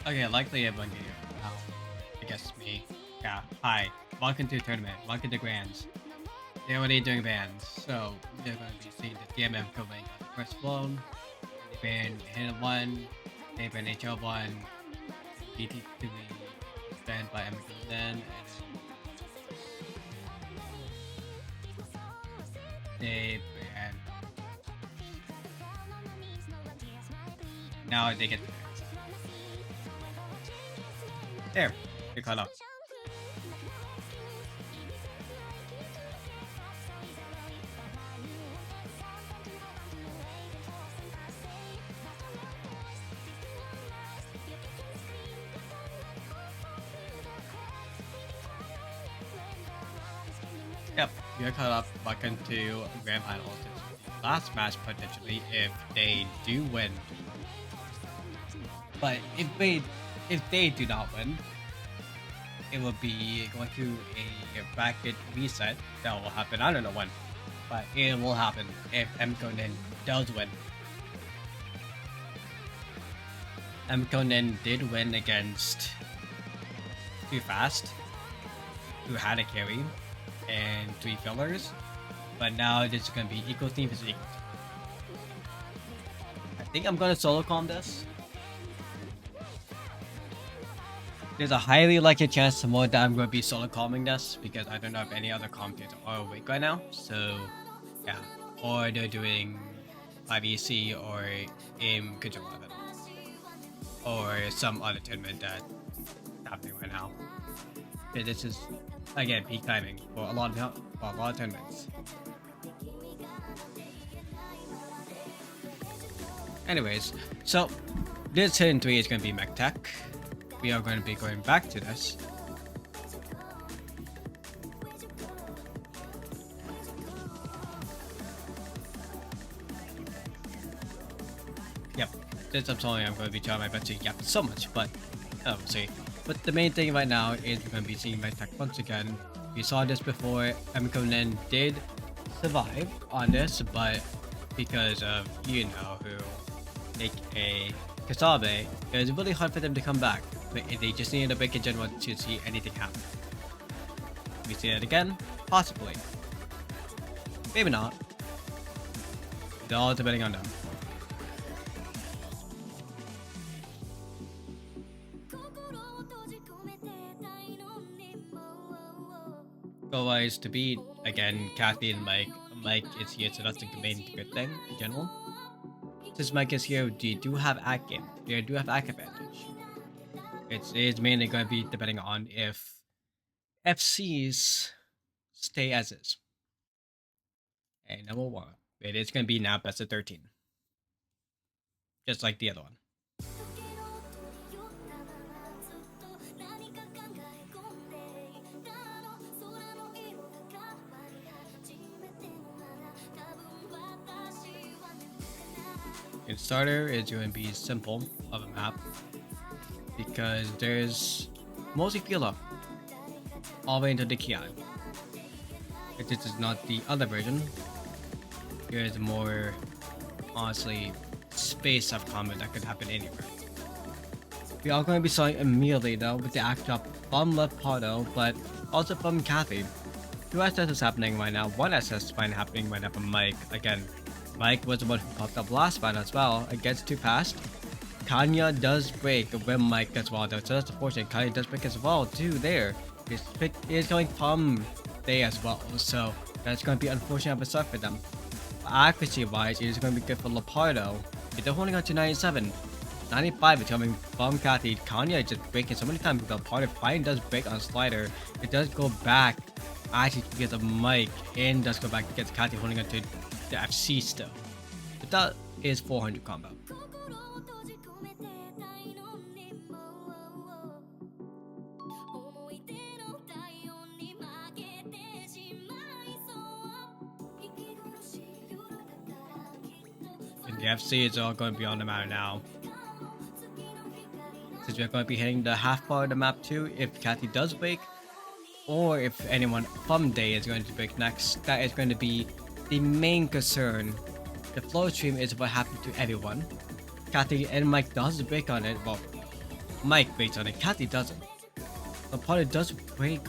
Okay, likely everyone can hear. Wow. I guess me. Yeah. Hi. Welcome to the tournament. Welcome to Grands. They're already doing bans, so we're going to be seeing the DMM covering on the first flown. They ban Hidden 1, they ban HL1, BT3 is banned by Emiko then, and then they ban. Now they get the bans. There, you're caught up. Yep, you're caught up. Welcome to Grand Finals. It's the last match potentially if they do win. But if they do not win, it will be going to a bracket reset that will happen. I don't know when, but it will happen if Mkonen does win. Mkonen did win against Too Fast, who had a carry and 3 fillers, but now this is going to be equal team versus equal. I think I'm going to solo calm this. There's a highly likely chance tomorrow that I'm going to be solo calming this because I don't know if any other commentators are awake right now. So, yeah. Or they're doing 5EC or in Control 11. Or some other tournament that's happening right now. Yeah, this is, again, peak timing for a lot of tournaments. Anyways, so this Hidden 3 is going to be Mech Tech. We are going to be going back to this. Yep, this I'm sorry I'm going to be trying my best to yap so much, but we'll see. But the main thing right now is we're going to be seeing Mech Tech once again. We saw this before. Emiko did survive on this, but because of who make a Kasabe, it was really hard for them to come back. But they just needed a break in general to see anything happen. We see it again? Possibly. Maybe not. It's all depending on them. Otherwise, to beat, again, Kathy and Mike. Mike is here, so that's the main good thing in general. Since Mike is here, they do have ACK game. They do have ACK advantage. It's mainly going to be depending on if FCs stay as is. And number 1, it is going to be now best of 13. Just like the other one. In starter, it's going to be simple of a map because there's mostly field up all the way into the Kiai. If this is not the other version, there's more, honestly, space of combat that could happen anywhere. We are going to be starting immediately though with the act drop from Lepardo, but also from Kathy. 2 SS is happening right now, 1 SS is happening right now from Mike. Again, Mike was the one who popped up last round as well against Too Fast. Kanya does break when Mike as well though, so that's unfortunate. Kanya does break as well too there. His pick is going from there as well, so that's going to be unfortunate of a start for them. But accuracy wise, it is going to be good for Lepardo. They're holding on to 97. 95 is coming from Kathy. Kanya just breaking so many times with Lepardo. Finally does break on Slider. It does go back actually because of Mike and does go back against Kathy holding on to the FC still. But that is 400 combo. And the FC is all going to be on the map now. Since we're going to be hitting the half part of the map too, if Kathy does break, or if anyone from Day is going to break next, that is going to be the main concern. The flow stream is what happened to everyone. Kathy and Mike does break on it, well, Mike breaks on it. Kathy doesn't. Lepardo does break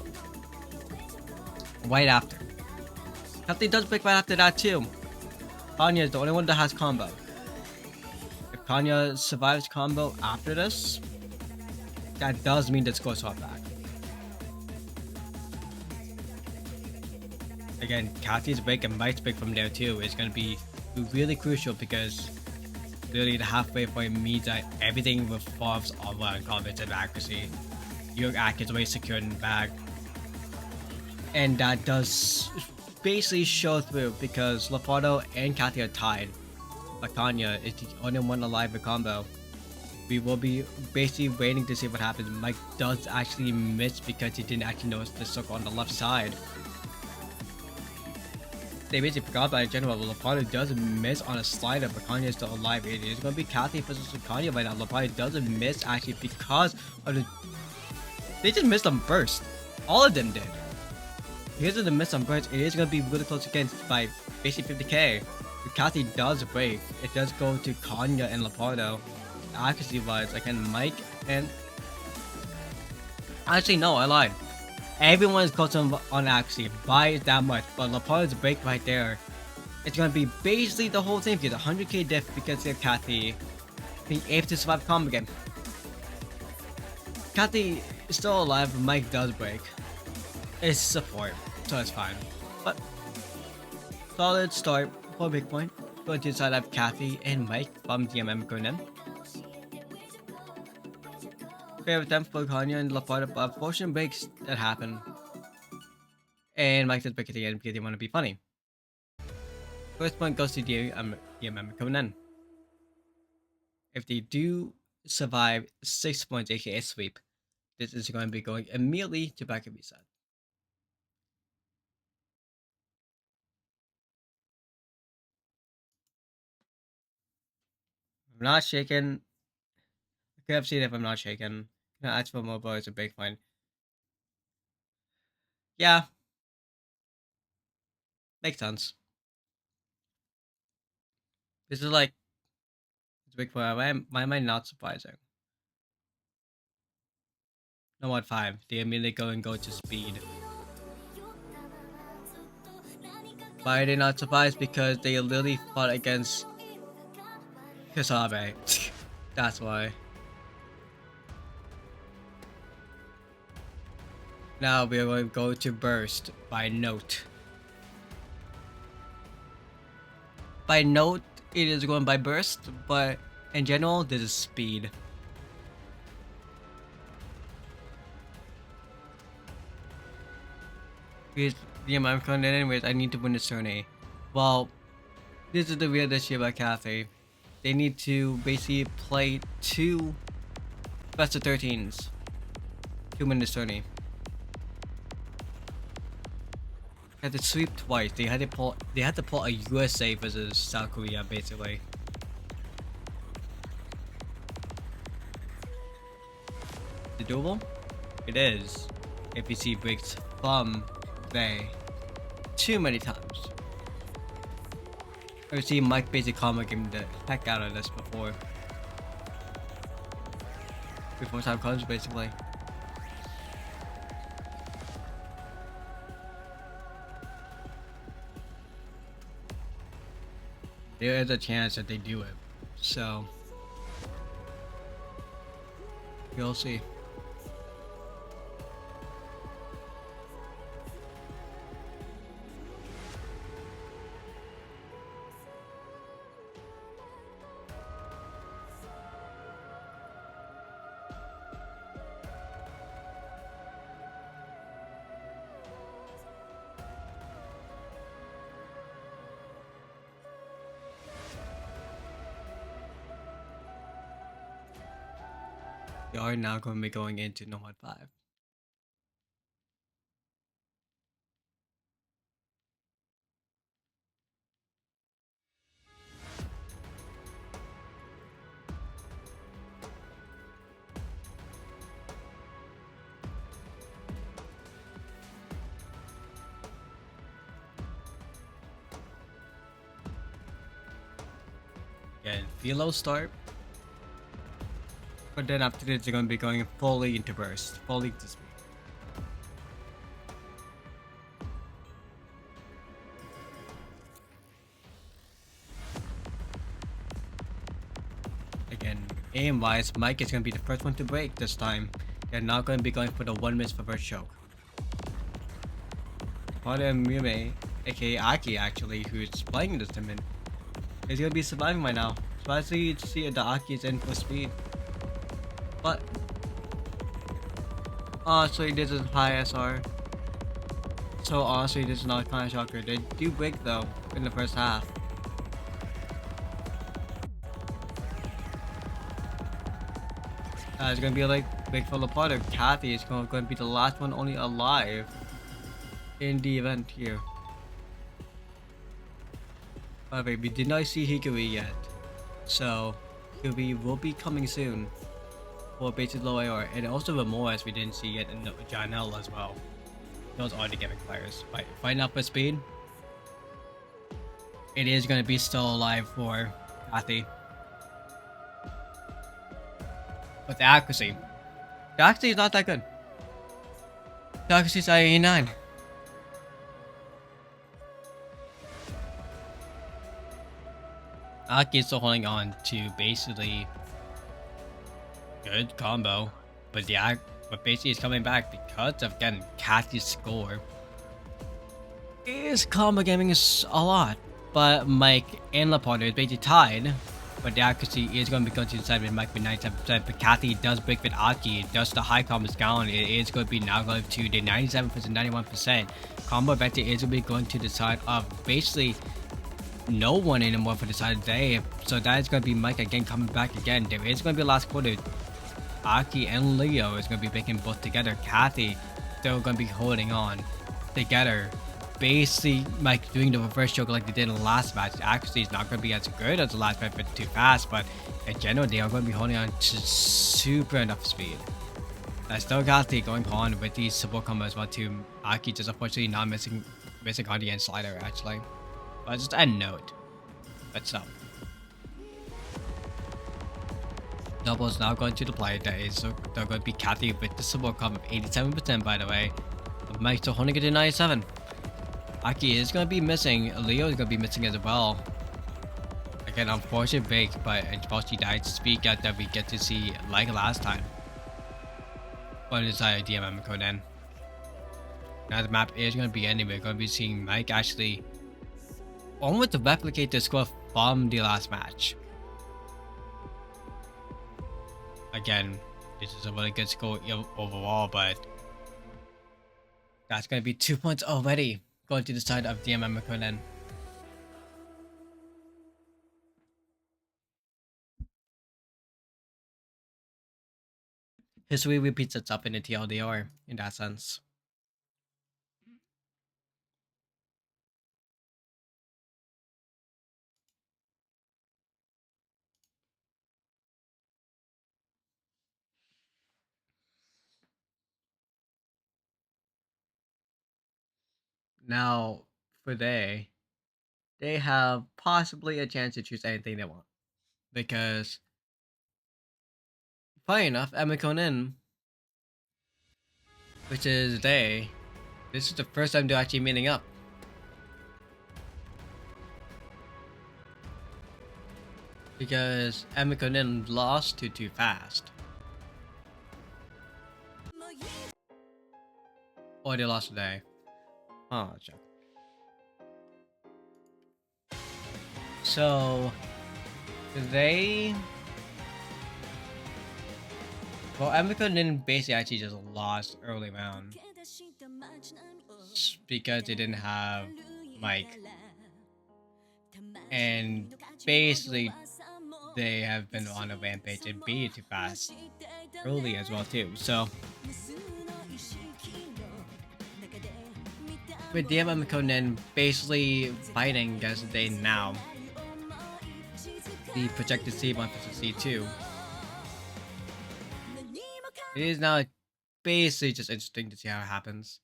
right after. Kathy does break right after that too. Kanya is the only one that has combo. If Kanya survives combo after this, that does mean the score swap back. Again, Kathy's break and Mike's break from there too is going to be really crucial because literally the halfway point means that everything revolves around confidence and accuracy. Your act is already secured in the bag. And that does basically show through because Lepardo and Kathy are tied. But Kanya is the only one alive with combo. We will be basically waiting to see what happens. Mike does actually miss because he didn't actually notice the circle on the left side. They basically forgot about it in general. Lepardo does miss on a slider, but Kanya is still alive. It is going to be Kathy versus Kanya right now. Lepardo doesn't miss actually because of the... They just missed on burst. All of them did. Because of the miss on burst, it is going to be really close against by basically 50k. If Kathy does break, it does go to Kanya and Lepardo. Accuracy wise, again, Mike and... Actually, no, I lied. Everyone is close on accuracy by that much, but Lepardo's break right there, it's going to be basically the whole thing because 100k diff because of Kathy being able to survive combo again. Kathy is still alive, but Mike does break. It's support, so it's fine. But solid start for big point. Going to the side of Kathy and Mike from Emiko and them. Favorite attempt for Kanya and Lepardo, but fortune breaks that happen. And Mike does break it again because they want to be funny. First point goes to Emiko and then. If they do survive 6 points, aka sweep, this is going to be going immediately to back and reset. I'm not shaken. I could have seen if I'm not shaken. Ask for mobile is a big point. Yeah. Makes sense. This is like, it's a big point. Why am I not surprising? No, what 5? They immediately go to speed. Why are they not surprised? Because they literally fought against Kasabe. That's why. Now we are going to go to burst by note. By note, it is going by burst, but in general, this is speed. Because I'm coming in anyways, I need to win this tourney. Well, this is the real issue about Cathay. They need to basically play 2 best of 13s to win this tourney. They had to sweep twice. They had to pull a USA versus South Korea basically. The doable? It is. APC breaks from Bay too many times. I've seen Mike basically combo game the heck out of this before time comes basically. There is a chance that they do it, so you'll see. We are now going to be going into Nomad 5. Again, Philo start. But then after this, they're going to be going fully into burst, fully into speed. Again, aim-wise, Mike is going to be the first one to break this time. They're not going to be going for the 1 miss for first choke. Hoda Mume, aka Aki actually, who's playing in this tournament, is going to be surviving right now. Especially to see that Aki is in for speed. But honestly, this is high SR. So honestly, this is not kind of shocker. They do break though in the first half. It's gonna be like big full apart. Kathy is going to be the last one only alive in the event here. However, we did not see Hikari yet, so Hikari will be coming soon for basic low AR, and also Remorse we didn't see yet in the Janelle as well. Those are the gimmick players. But fighting up for speed, it is going to be still alive for Kathy. But the accuracy is not that good. The accuracy is at 89. Aki is still holding on to basically good combo, but basically is coming back because of again Kathy's score. His combo gaming is a lot, but Mike and Laporte is basically tied. But the accuracy is going to be going to the side with Mike with 97%, but Kathy does break with Aki, does the high combos down. It is going to be now going to the 97%, 91%. Combo vector is going to be going to the side of basically no one anymore for the side of the day. So that is going to be Mike again coming back again. There is going to be a last quarter. Aki and Leo is going to be breaking both together. Kathy still going to be holding on together. Basically, Mike doing the reverse choke like they did in the last match. Actually, it's not going to be as good as the last match, but too fast. But in general, they are going to be holding on to super enough speed. I still got the going on with these support combos as well too. Aki just unfortunately not missing on the end slider actually. But just a note. But so. Doubles now going to the player that is so they're going to be Kathy with the support combo of 87% by the way. But Mike still holding it to 97. Aki is going to be missing. Leo is going to be missing as well. Again, unfortunate break, but unfortunately died to speak out that we get to see like last time. But it's like Emiko then. Now the map is going to be ending. We're going to be seeing Mike actually almost replicate the score from the last match. Again, this is a really good score overall, but that's going to be 2 points already going to the side of Emiko then. History repeats itself in the TLDR in that sense. Now, for they have possibly a chance to choose anything they want. Because, funny enough, Emiko Nin, which is this is the first time they're actually meeting up. Because Emiko Nin lost to Too Fast. Or they lost today. Oh, check. So, well, Emiko Nin basically actually just lost early round. Because they didn't have Mike. And basically, they have been on a rampage and beat Too Fast early as well too. So with Emiko Nin basically fighting against they now the projected C1 versus C2. It is now basically just interesting to see how it happens.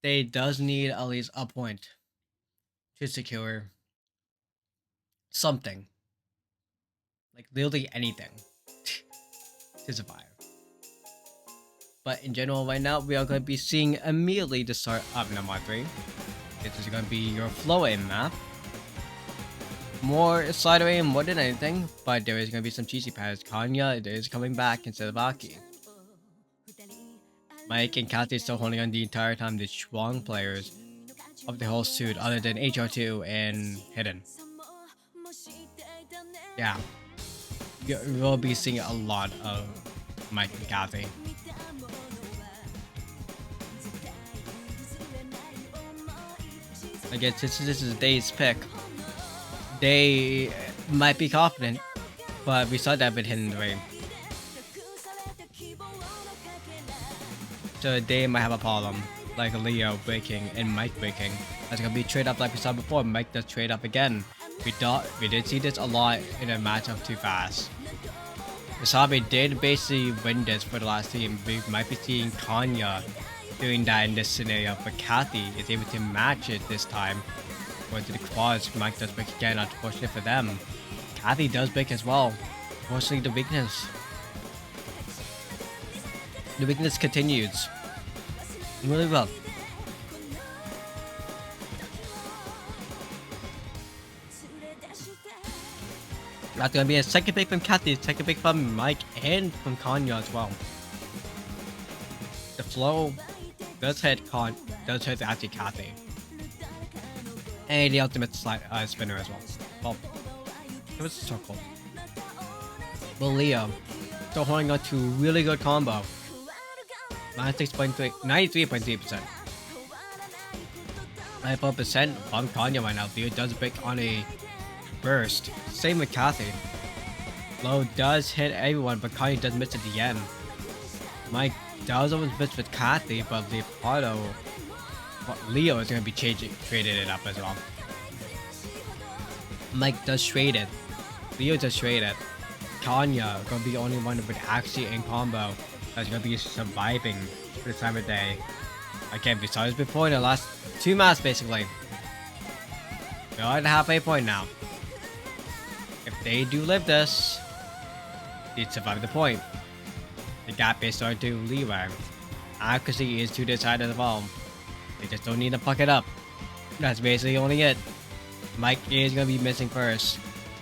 They does need at least a point to secure something. Like literally anything. to survive. But in general, right now, we are going to be seeing immediately the start of number 3. This is going to be your flow aim map. More slider aim more than anything, but there is going to be some cheesy pads. Kanya is coming back instead of Aki. Mike and Kathy still holding on the entire time, the strong players of the whole suit, other than HR2 and Hidden. Yeah, we'll be seeing a lot of Mike and Kathy. I guess this is Day's pick. They might be confident, but we saw that with Hidden 3. So they might have a problem, like Leo breaking and Mike breaking. That's gonna be trade up like we saw before. Mike does trade up again. We did see this a lot in a match of Too Fast. Wasabi did basically win this for the last team. We might be seeing Kanya doing that in this scenario, but Kathy is able to match it this time. Going to the quads, Mike does break again, unfortunate for them. Kathy does break as well. Unfortunately, the weakness continues really well. That's gonna be a second pick from Kathy, second pick from Mike, and from Kanya as well. The flow does hit actually Kathy. And the ultimate spinner as well. Well, it was a circle. Well, Leo still holding on to a really good combo. 93.3%. 94% from Kanya right now. Leo does break on a burst. Same with Kathy. Low does hit everyone, but Kanye does miss at the end. Mike does almost miss with Kathy, but Leo is going to be traded it up as well. Mike does trade it. Leo does trade it. Kanya going to be the only one with actually in combo that's going to be surviving for this time of day. Again, we saw this before in the last 2 maps basically. We're at the halfway point now. If they do live this, they'd survive the point. The gap is starting to leeway. Accuracy is to the side as well. They just don't need to fuck it up. That's basically only it. Mike is gonna be missing first.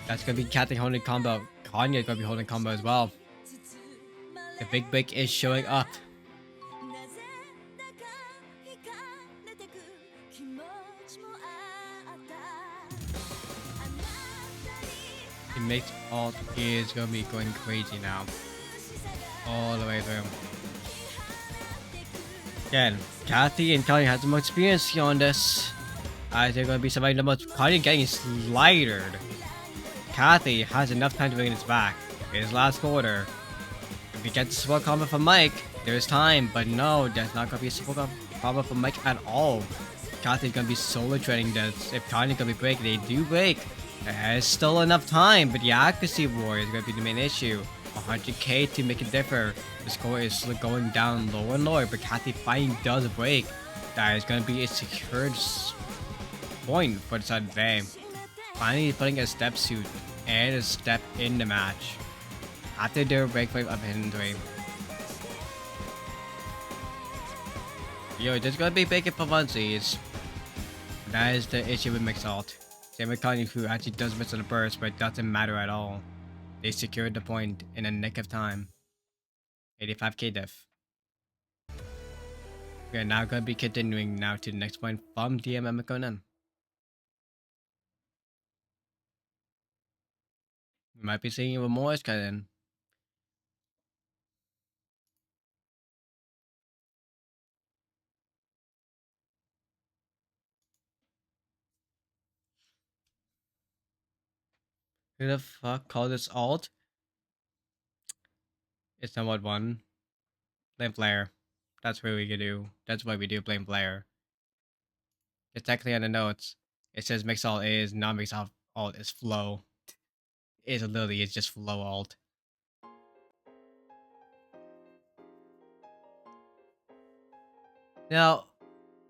That's gonna be Kathy holding combo. Kanye is gonna be holding combo as well. The big break is showing up. The mixed alt is gonna be going crazy now. All the way through. Again, Kathy and Kanye have some experience on this. They're going to be surviving the most. Kanye getting slidered. Kathy has enough time to bring this back. His last quarter. If he gets a support combo from Mike, there's time. But no, there's not going to be a support combo from Mike at all. Kathy's going to be solo trading this. If Kanye's going to be breaking, they do break. There's still enough time, but the accuracy war is going to be the main issue. 100k to make it differ. The score is going down lower and lower, but Kathy finally does break. That is going to be a secured point for the side of the day. Finally putting a step suit and a step in the match. After their break wave of Hidden 3. Yo, there's going to be big for onesies. That is the issue with Mixalt. Same with Kanye, who actually does miss on the burst, but it doesn't matter at all. They secured the point in a nick of time. 85k diff. We are now going to be continuing now to the next point from DM Emiko. We might be seeing even more Skyden. Who the fuck called this alt? It's not what one. Blame player. That's what we can do. That's why we do blame player. It's technically on the notes. It says mix alt is not mix alt is flow. It's literally it's just flow alt. Now,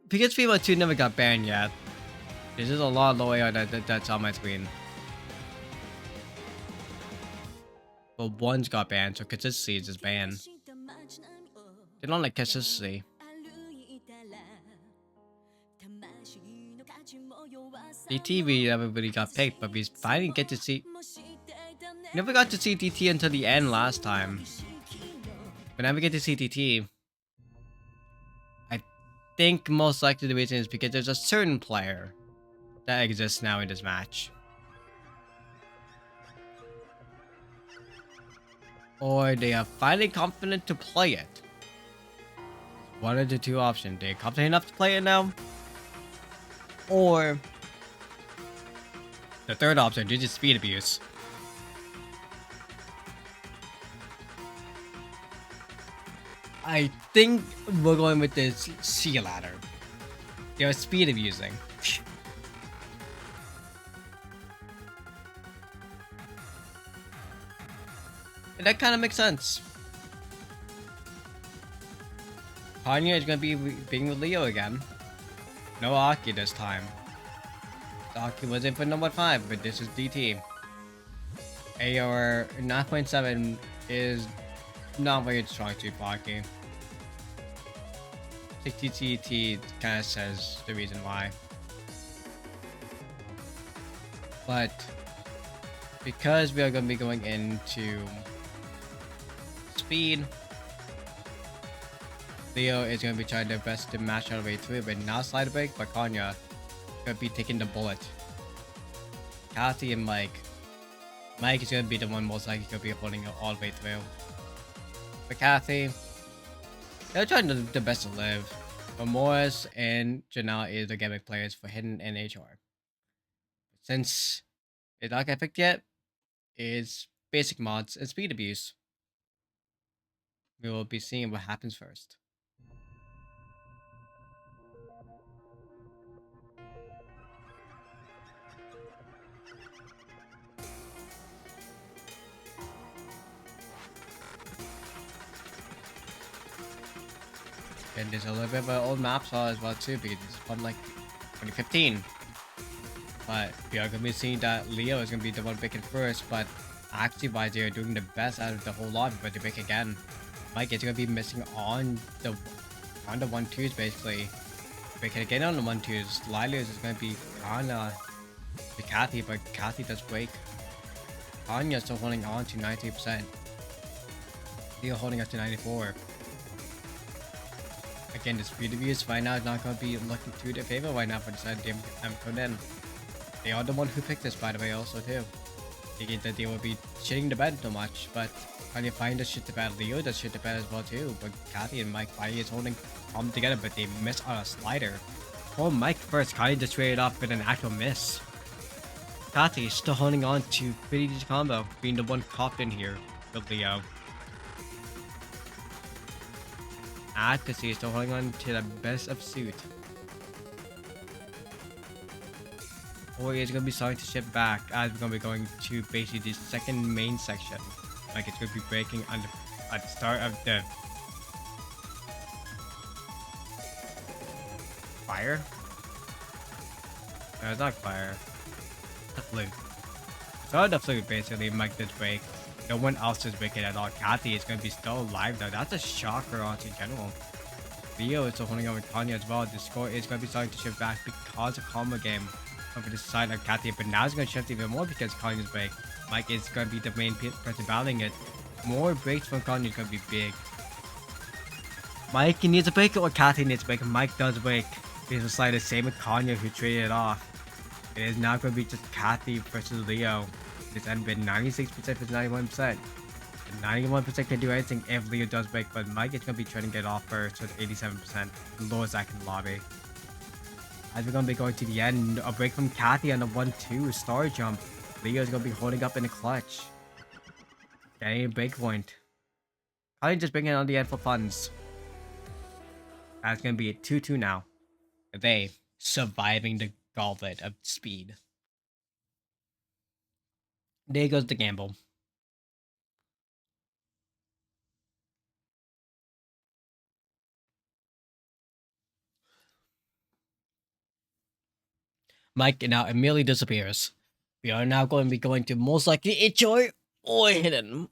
because FIFA 2 never got banned yet, this is a lot lower that's on my screen. Well, one's got banned, so consistency is just banned. They don't like consistency. DT everybody got picked, but we finally get to see. Never got to see DT until the end last time. But now we get to see DT. I think most likely the reason is because there's a certain player that exists now in this match. Or they are finally confident to play it. One of the two options. They're confident enough to play it now. Or the third option, due to speed abuse. I think we're going with this sea ladder. They're speed abusing. And that kind of makes sense. Kanya is going to be being with Leo again. No Aki this time. Aki was in for number 5, but this is DT. AR 9.7 is not very strong to Aki. 60TT kind of says the reason why. But because we are going to be going into speed, Leo is going to be trying their best to match our way through, but now slide break, but Kanya going to be taking the bullet. Kathy and Mike is going to be the one most likely going to be holding it all the way through. But Kathy, they're trying the best to live. But Morris and Janelle is the gimmick players for Hidden and HR. Since it's not get picked yet, it's basic mods and speed abuse. We will be seeing what happens first. And there's a little bit of an old map saw as well too, because it's from like 2015. But we are going to be seeing that Leo is going to be the one picking first, but actually why they're doing the best out of the whole lot, but they pick again. Mike is going to be missing on the 1-2s basically. We can get on the 1-2s. Lila's is going to be on the Kathy, but Kathy does break. Anya still holding on to 90%. Leo holding up to 94. Again, the speed abuse right now is not going to be looking to their favor right now for the side of Emiko then. They are the one who picked this, by the way, also too. Thinking that they will be shitting the bed too much, but when you find the shit the bed, Leo does shit the bed as well too. But Kathy and Mike finally is holding them together, but they miss on a slider. Oh, Mike first, Kathy just traded off with an actual miss. Kathy is still holding on to pretty decent combo, being the one copped in here with Leo. Advocacy is still holding on to the best of suit. Or is going to be starting to shift back as we're going to be going to basically the second main section. Like it's going to be breaking on at the start of the fire? No, it's not fire. The flute. So the flute basically Mike this break. No one else is breaking at all. Kathy is going to be still alive though. That's a shocker on in general. Leo is still holding on with Tanya as well. The score is going to be starting to shift back because of combo game over the side of Kathy, but now it's going to shift even more because Kanye's break. Mike is going to be the main person battling it. More breaks from Kanye is going to be big. Mike needs a break or Kathy needs a break. Mike does break. It's just like the same with Kanye who traded it off. It is now going to be just Kathy versus Leo. It's ended with 96% versus 91%. 91% can do anything if Leo does break, but Mike is going to be trying to get off first with 87%. The lowest I can lobby. As we're going to be going to the end, a break from Kathy on the 1-2 star jump. Leo is going to be holding up in the clutch. Getting a break point. Kathy just bringing it on the end for funds. That's going to be a 2-2 now. They surviving the gauntlet of speed. There goes the gamble. Mike now immediately disappears. We are now going to be going to most likely HR or Hidden.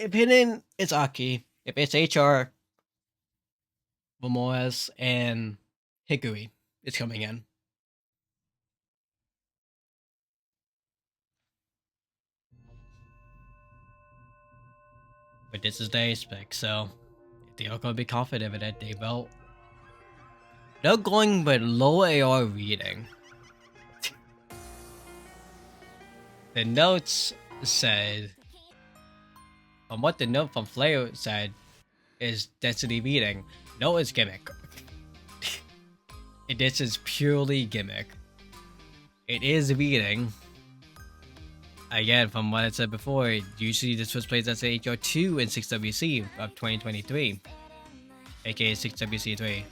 opinion, it's Aki. If it's HR, Momoas, and Hikui, it's coming in. But this is their spec, so if they are gonna be confident with it, they will. They're going with low AR reading. The notes said, from what the note from Flair said, is density reading. No, it's gimmick. This is purely gimmick. It is reading. Again, from what I said before, usually this was played as HR2 in 6WC of 2023, aka 6WC3.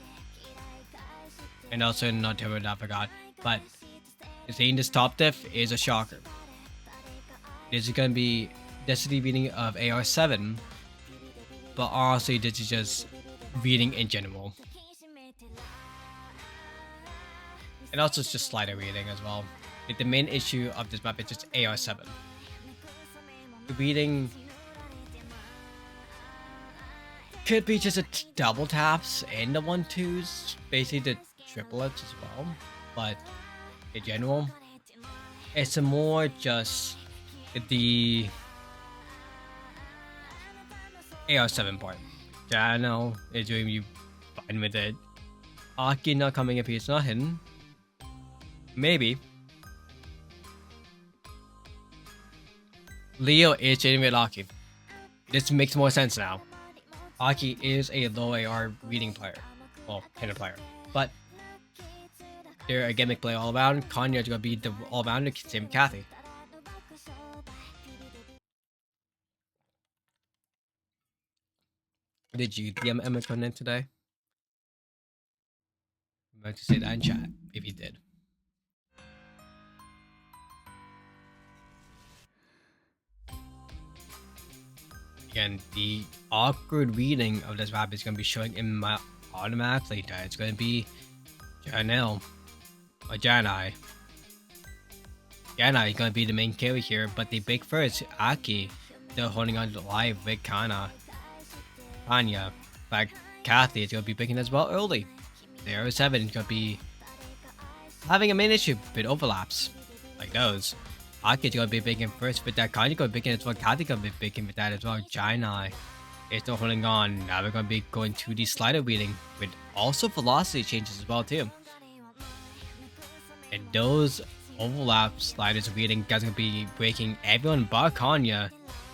And also in Ontario, I forgot. But seeing this top diff is a shocker. This is going to be density reading of AR7, but honestly, this is just reading in general. And also, it's just slider reading as well. Like, the main issue of this map is just AR7. The reading could be just a double taps and the 1-2s, basically the triplets as well. But in general, it's a more just the AR7 part. Yeah, I know it's doing you fine with it. Aki not coming if he's not hidden. Maybe. Leo is trading with Aki. This makes more sense now. Aki is a low AR reading player. Well, hidden player. But they're a gimmick player all around. Kanya is going to be the all rounder, same with Kathy. Did you DM Emiko in today? I'm about to say that in chat if you did. Again, the awkward reading of this map is going to be showing in my automatically that it's going to be Janelle or Janai. Janai is going to be the main carry here, but the big first, Aki, they're holding on to live with Kanya. But Kathy is going to be picking as well early. The 7 is going to be having a main issue with overlaps like those. Aki's gonna be picking first with that. Kanye gonna be picking as well. Kathy gonna be picking with that as well. Jainai is still holding on. Now we're gonna be going to the slider reading with also velocity changes as well too. And those overlap sliders reading guys gonna be breaking everyone but Kanya.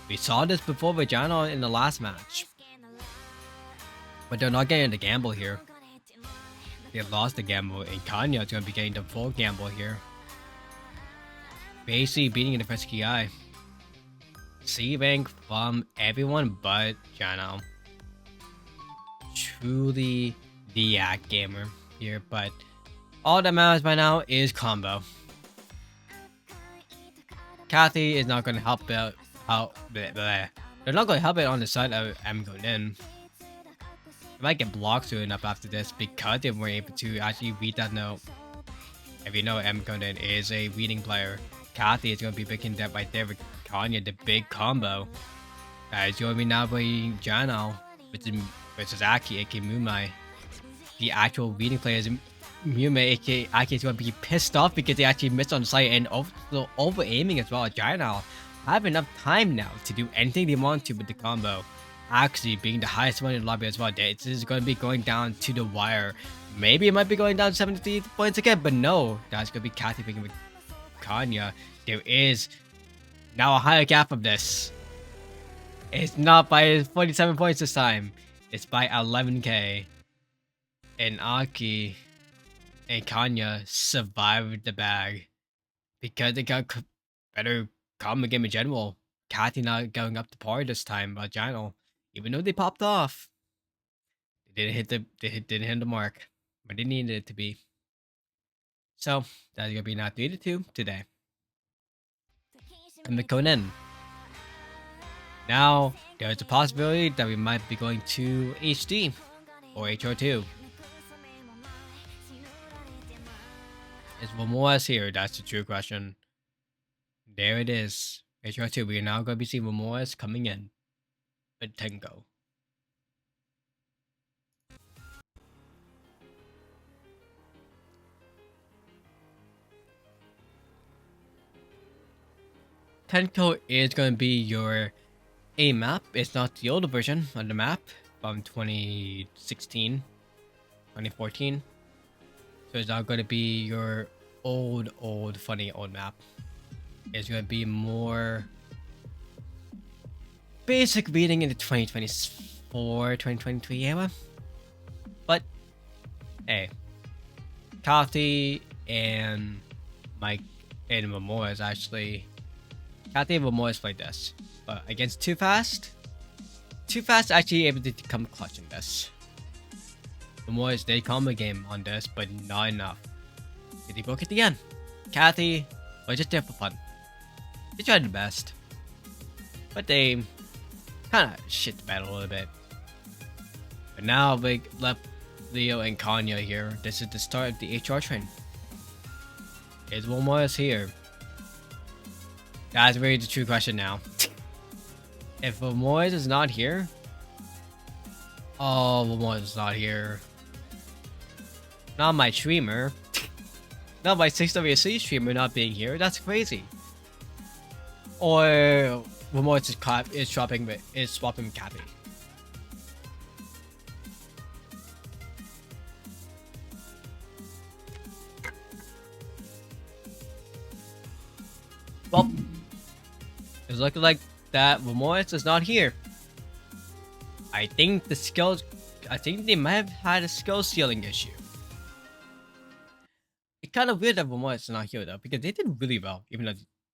We saw this before with Jainai in the last match. But they're not getting the gamble here. They lost the gamble and Kanya is gonna be getting the full gamble here. Basically beating in the first KI. C rank from everyone but Jano. Truly the act gamer here, but all that matters by now is combo. Kathy is not going to help out. They're not going to help it on the side of Emiko in. They might get blocked soon enough after this because they were able to actually read that note. If you know, Emiko is a reading player. Kathy is going to be picking that right there with Kanya, the big combo. It's going to be now playing Jano versus Aki, aka Mumai. The actual reading player is Mumai, aka Aki, is going to be pissed off because they actually missed on the site and also over aiming as well. Jano have enough time now to do anything they want to with the combo. Actually, being the highest one in the lobby as well. This is going to be going down to the wire. Maybe it might be going down 73 points again, but no. That's going to be Kathy picking with Kanya. There is now a higher gap of this. It's not by 47 points this time. It's by 11k. And Aki and Kanya survived the bag because they got better combo game in general. Kathy not going up to par this time, but Jano, even though they popped off, they didn't hit the mark, but they needed it to be. So that's gonna be now 3-2 today. And the Conan. Now there's a possibility that we might be going to HD or HR2. Is Momoas here? That's the true question. There it is. HR2. We are now going to be seeing Momoas coming in. with Tenko. Tenko is going to be your A map. It's not the older version of the map from 2016, 2014. So it's not going to be your old, funny old map. It's going to be more basic reading in the 2024, 2023 era. But, hey, Kathy and Mike and Memoria's actually... Kathy and Memoria's played this. But against Too Fast actually able to come clutch in this. Memoria's they combo game on this, but not enough. Did he broke it again? Kathy was just there for fun. They tried their best. But they kind of shit the bed a little bit. But now we left Leo and Kanya here. This is the start of the HR train. Is Memoria's here? That's really the true question now. If Memoria's is not here... Oh, Memoria's is not here. Not my streamer. Not my 6WC streamer not being here. That's crazy. Or Memoria's is swapping with Kathy. Well, it's looking like that Memoria's is not here. I think they might have had a skill ceiling issue. It's kind of weird that Memoria's is not here though, because they did really well, even though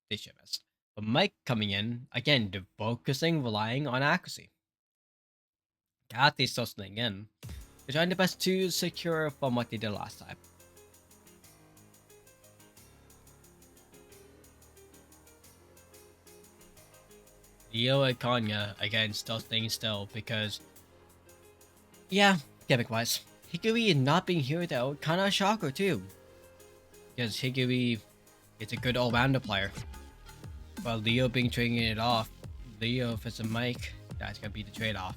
they should have missed. But Mike coming in, again, they're focusing, relying on accuracy. Kathy's still staying in. They're trying their best to secure from what they did last time. Leo and Kanya, again, still staying still because... Yeah, gimmick-wise. Higuri not being here though, kinda a shocker too. Because Higuri is a good all-rounder player. While Leo being trading it off. Leo versus Mike, that's gonna be the trade-off.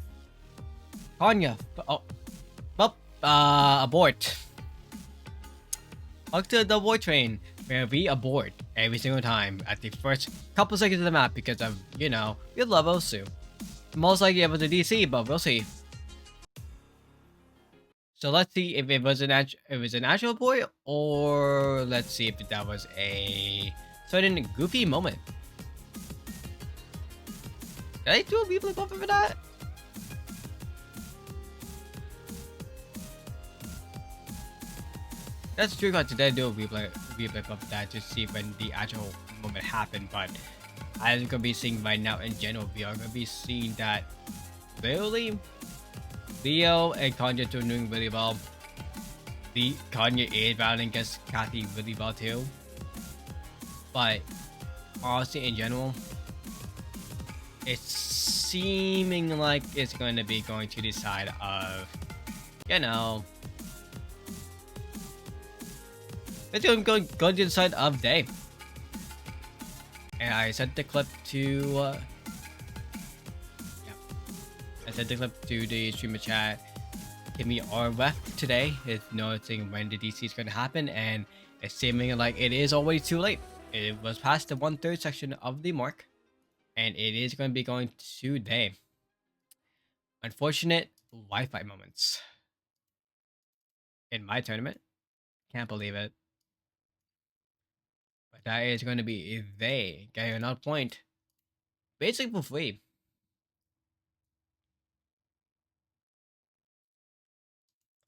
Kanya, abort. Up to the abort train, where we abort every single time at the first couple seconds of the map because of, you know, we love Osu. Most likely it was a DC, but we'll see. So let's see if it was an actual boy, or let's see if that was a certain goofy moment. Did I do a replay buffer for that? That's true, because today I do a replay buffer for that to see when the actual moment happened, but as we're gonna be seeing right now in general, we are gonna be seeing that clearly Leo and Kanya are doing really well. The Kanya is battling against Kathy really well too. But honestly, in general, it's seeming like it's going to be going to the side of, you know, it's going to the side of Day. And I sent the clip to I sent the clip to the streamer chat. Give me our ref today is noticing when the DC is going to happen, and it's seeming like it is already too late. It was past the 1/3 section of the mark, and it is going to be going today. Unfortunate Wi-Fi moments in my tournament. Can't believe it. But that is going to be they getting another point, basically for free.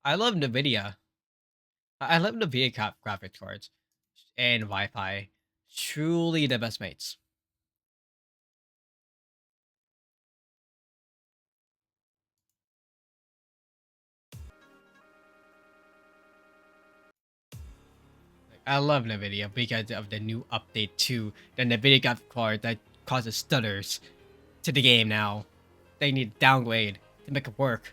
I love NVIDIA. I love NVIDIA graphics cards and Wi-Fi. Truly the best mates. I love NVIDIA because of the new update to the NVIDIA graphics card that causes stutters to the game now. They need to downgrade to make it work.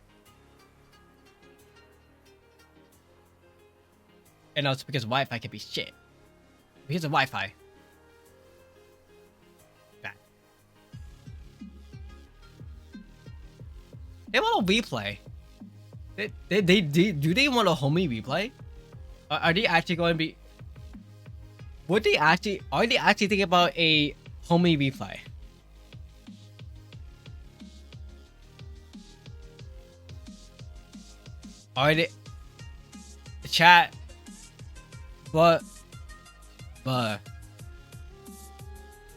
And also because Wi-Fi can be shit. Because of Wi-Fi. Bad. They want a replay. Do they want a homie replay? Are they actually going to be? Would they actually? Are they actually thinking about a homie replay? Are they? Chat. But.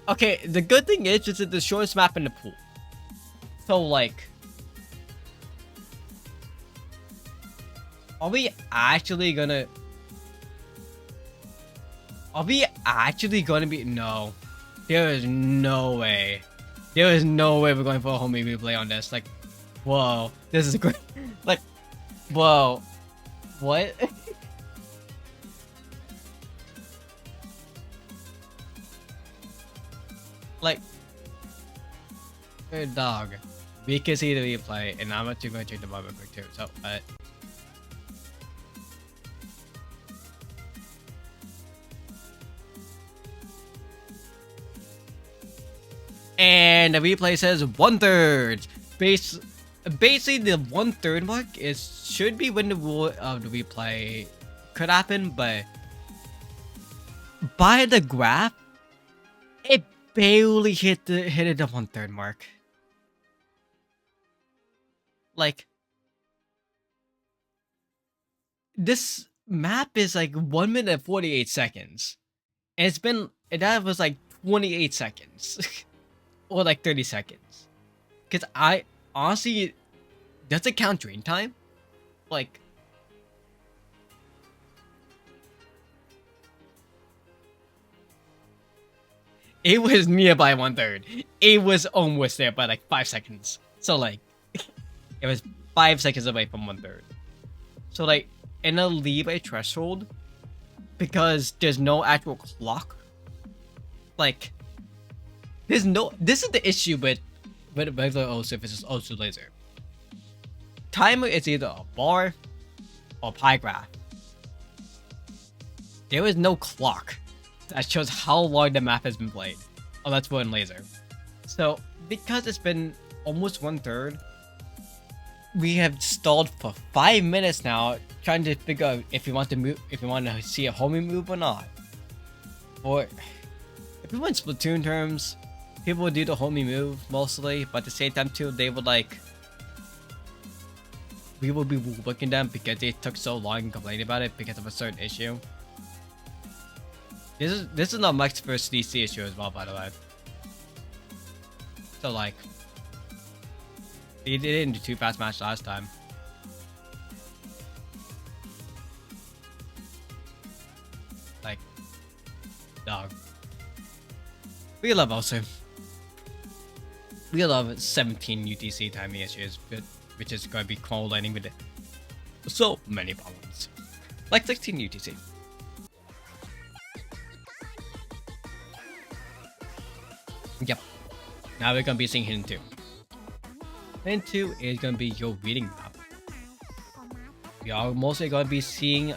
Okay, the good thing is it's the shortest map in the pool. So like, are we actually gonna? Are we actually gonna be? No, there is no way. There is no way we're going for a homie replay on this. Like, whoa, this is great. Like, whoa, what? Like, good dog. We can see the replay, and I'm actually going to check the bar real quick too. So, and the replay says 1/3. Basically, the 1/3 mark should be when the rule of the replay could happen, but by the graph, it barely hit the 1/3 mark. Like, this map is like 1 minute and 48 seconds, and that was like 28 seconds or like 30 seconds. Cause I honestly, does it count drain time? Like, it was nearby 1/3. It was almost there by like 5 seconds. So like, it was 5 seconds away from 1/3. So like, in a leeway threshold, because there's no actual clock. Like, this is the issue with regular OSU versus OSU laser. Timer is either a bar or pie graph. There is no clock that shows how long the map has been played, unless we're in laser. So because it's been almost 1/3, we have stalled for 5 minutes now, trying to figure out if we want to move, if we want to see a homie move or not. Or if we went Splatoon terms, people would do the homie move mostly, but at the same time too, they would like, we will be looking them because they took so long and complaining about it because of a certain issue. This is not Mike's first DC issue as well, by the way. So like, they didn't do too fast match last time. Like, dog. We love also. We love 17 UTC timing issues, which is going to be correlating with so many problems. Like 16 UTC. Yep. Now we're going to be seeing Hidden 2. Hidden 2 is going to be your reading map. We are mostly going to be seeing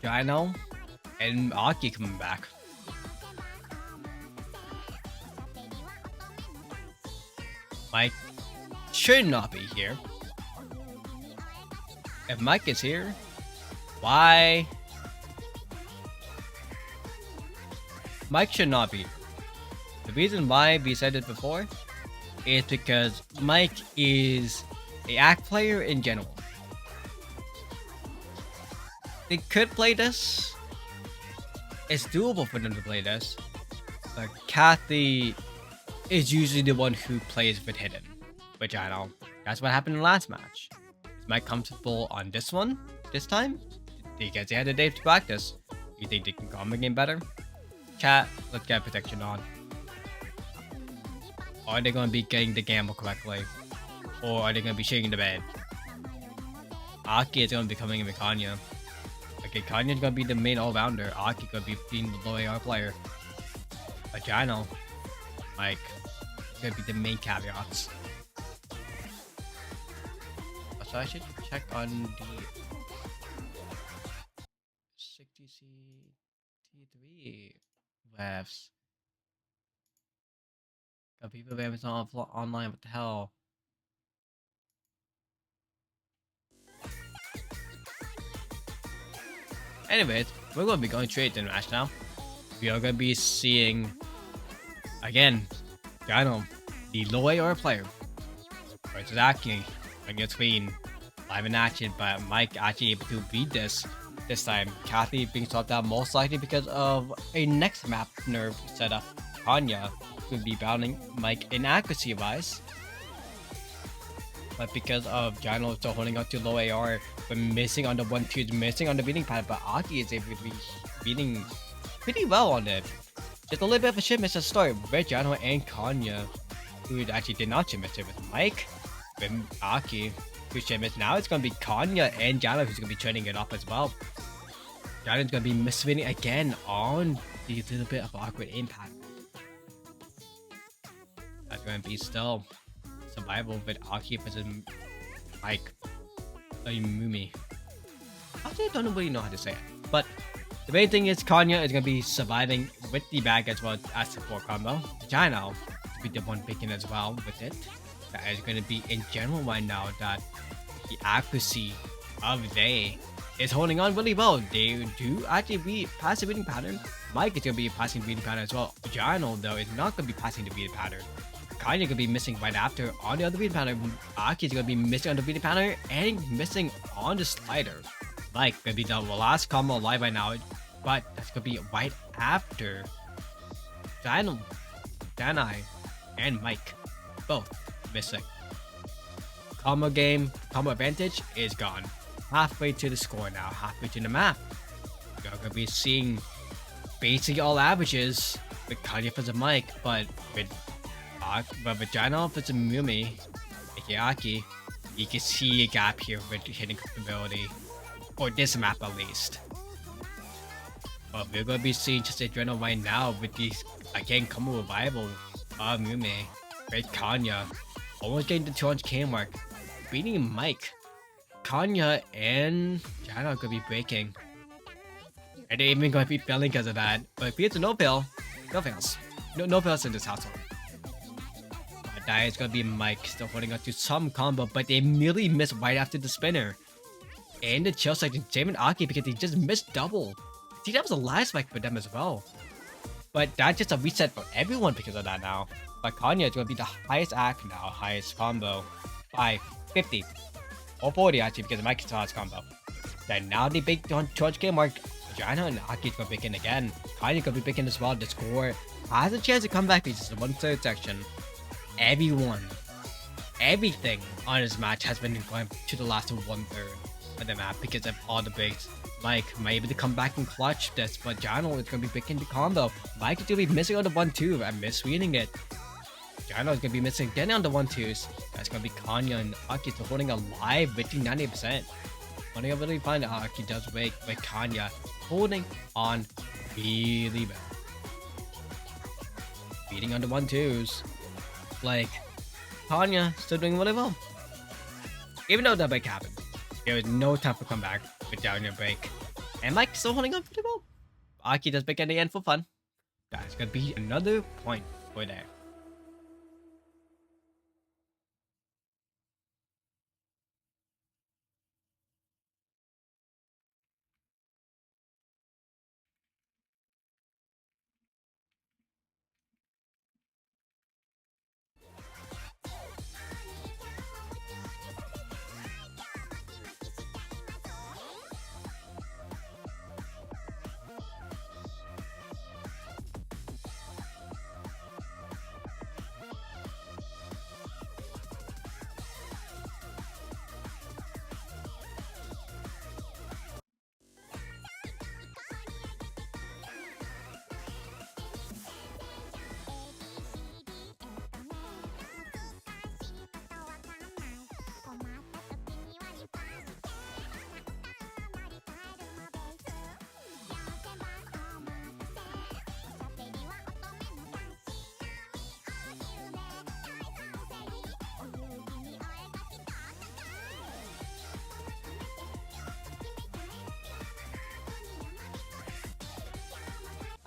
Dino and Aki coming back. Mike should not be here. If Mike is here, why? Mike should not be. The reason why we said it before is because Mike is a act player in general. They could play this. It's doable for them to play this. But Kathy is usually the one who plays with Hidden, which I know. That's what happened in the last match. Is Mike comfortable on this one this time? Because they had a day to practice. You think they can calm the game better? Chat, let's get protection on. Are they going to be getting the gamble correctly? Or are they going to be shaking the bed? Aki is going to be coming in with Kanya. Okay, Kanya's going to be the main all-rounder. Aki going to be being the low AR player. But yeah, I know. Like, going to be the main caveats. So I should check on the 60C-T3 refs. Got people that was on online, what the hell? Anyways, we're going to be going straight to the match now. We are going to be seeing, again, Dino, the low AR player, versus Aki on your screen, live in action, but Mike actually able to beat this time. Kathy being swapped out most likely because of a next map nerf setup. Kanya will be battling Mike inaccuracy wise. But because of Gino still holding on to low AR, but missing on the 1-2, missing on the beating pad, but Aki is able to be beating pretty well on it. Just a little bit of a shit miss at the start with Gino and Kanya, who actually did not shit miss it with Mike, with Aki, who shit miss. Now it's going to be Kanya and Gino who's going to be turning it up as well. Gino's going to be misreading again on the little bit of awkward impact. That's going to be still survival with Aki versus Mike. Mumi. Actually, I don't really know how to say it. But the main thing is Kanya is going to be surviving with the bag as well as support combo. Gino to be the one picking as well with it. That is going to be in general right now that the accuracy of they is holding on really well. They do actually be passive beating pattern. Mike is going to be passing beating pattern as well. Gino though is not going to be passing the beating pattern. Kanya gonna be missing right after on the other beating pattern. Aki's gonna be missing on the beating pattern and missing on the slider. Like gonna be the last combo live right now, but that's gonna be right after Dino, Danai, and Mike both missing. Combo game, combo advantage is gone. Halfway to the score now, halfway to the map. You're gonna be seeing basically all averages with Kanya versus Mike, but with Gino versus Mumi, Aki, you can see a gap here with hitting ability, for this map at least. But we're gonna be seeing just a Adrenal right now with these again combo revival of Mumi, with Kanya, almost getting the 200k mark, beating Mike. Kanya and Gino are gonna be breaking, and they're even gonna be failing because of that. But if it's a no fail, no fails, no fails in this household. That is gonna be Mike still holding on to some combo, but they immediately missed right after the spinner. And the chill section, Jame and Aki, because they just missed double. See, that was a last spike for them as well. But that's just a reset for everyone because of that now. But Kanya is gonna be the highest act now, highest combo by 50 or 40 actually, because Mike still has combo. Then now they big on 200k mark. Gino and Aki is gonna be picking again. Kanya gonna be picking as well. The score has a chance to come back because it's the 1/3 section. Everything on this match has been going to the last 1/3 of the map because of all the breaks. Mike might be able to come back and clutch this, but Gino is going to be picking the combo. Mike is going to be missing on the 1-2 and misreading it. Gino is going to be missing again on the 1-2s. That's going to be Kanya and Aki still holding alive with 90%. Only I really find that Aki does wake with Kanya holding on really well. Beating on the 1-2s. Like, Kanya still doing really well. Even though that break happened, there was no time for comeback with down your break. And Mike still holding on pretty well. Aki does break at the end for fun. That's gonna be another point for there.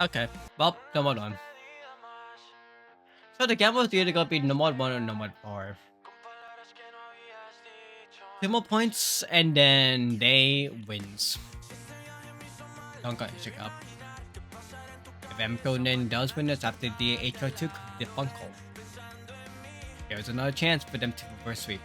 Okay, well, number 1. So the game was either gonna be number 1 or number 4. 2 more points and then they wins. Dunk on Isha Cup. If Emiko then does win this after the HO took the Funko, there's another chance for them to reverse sweep.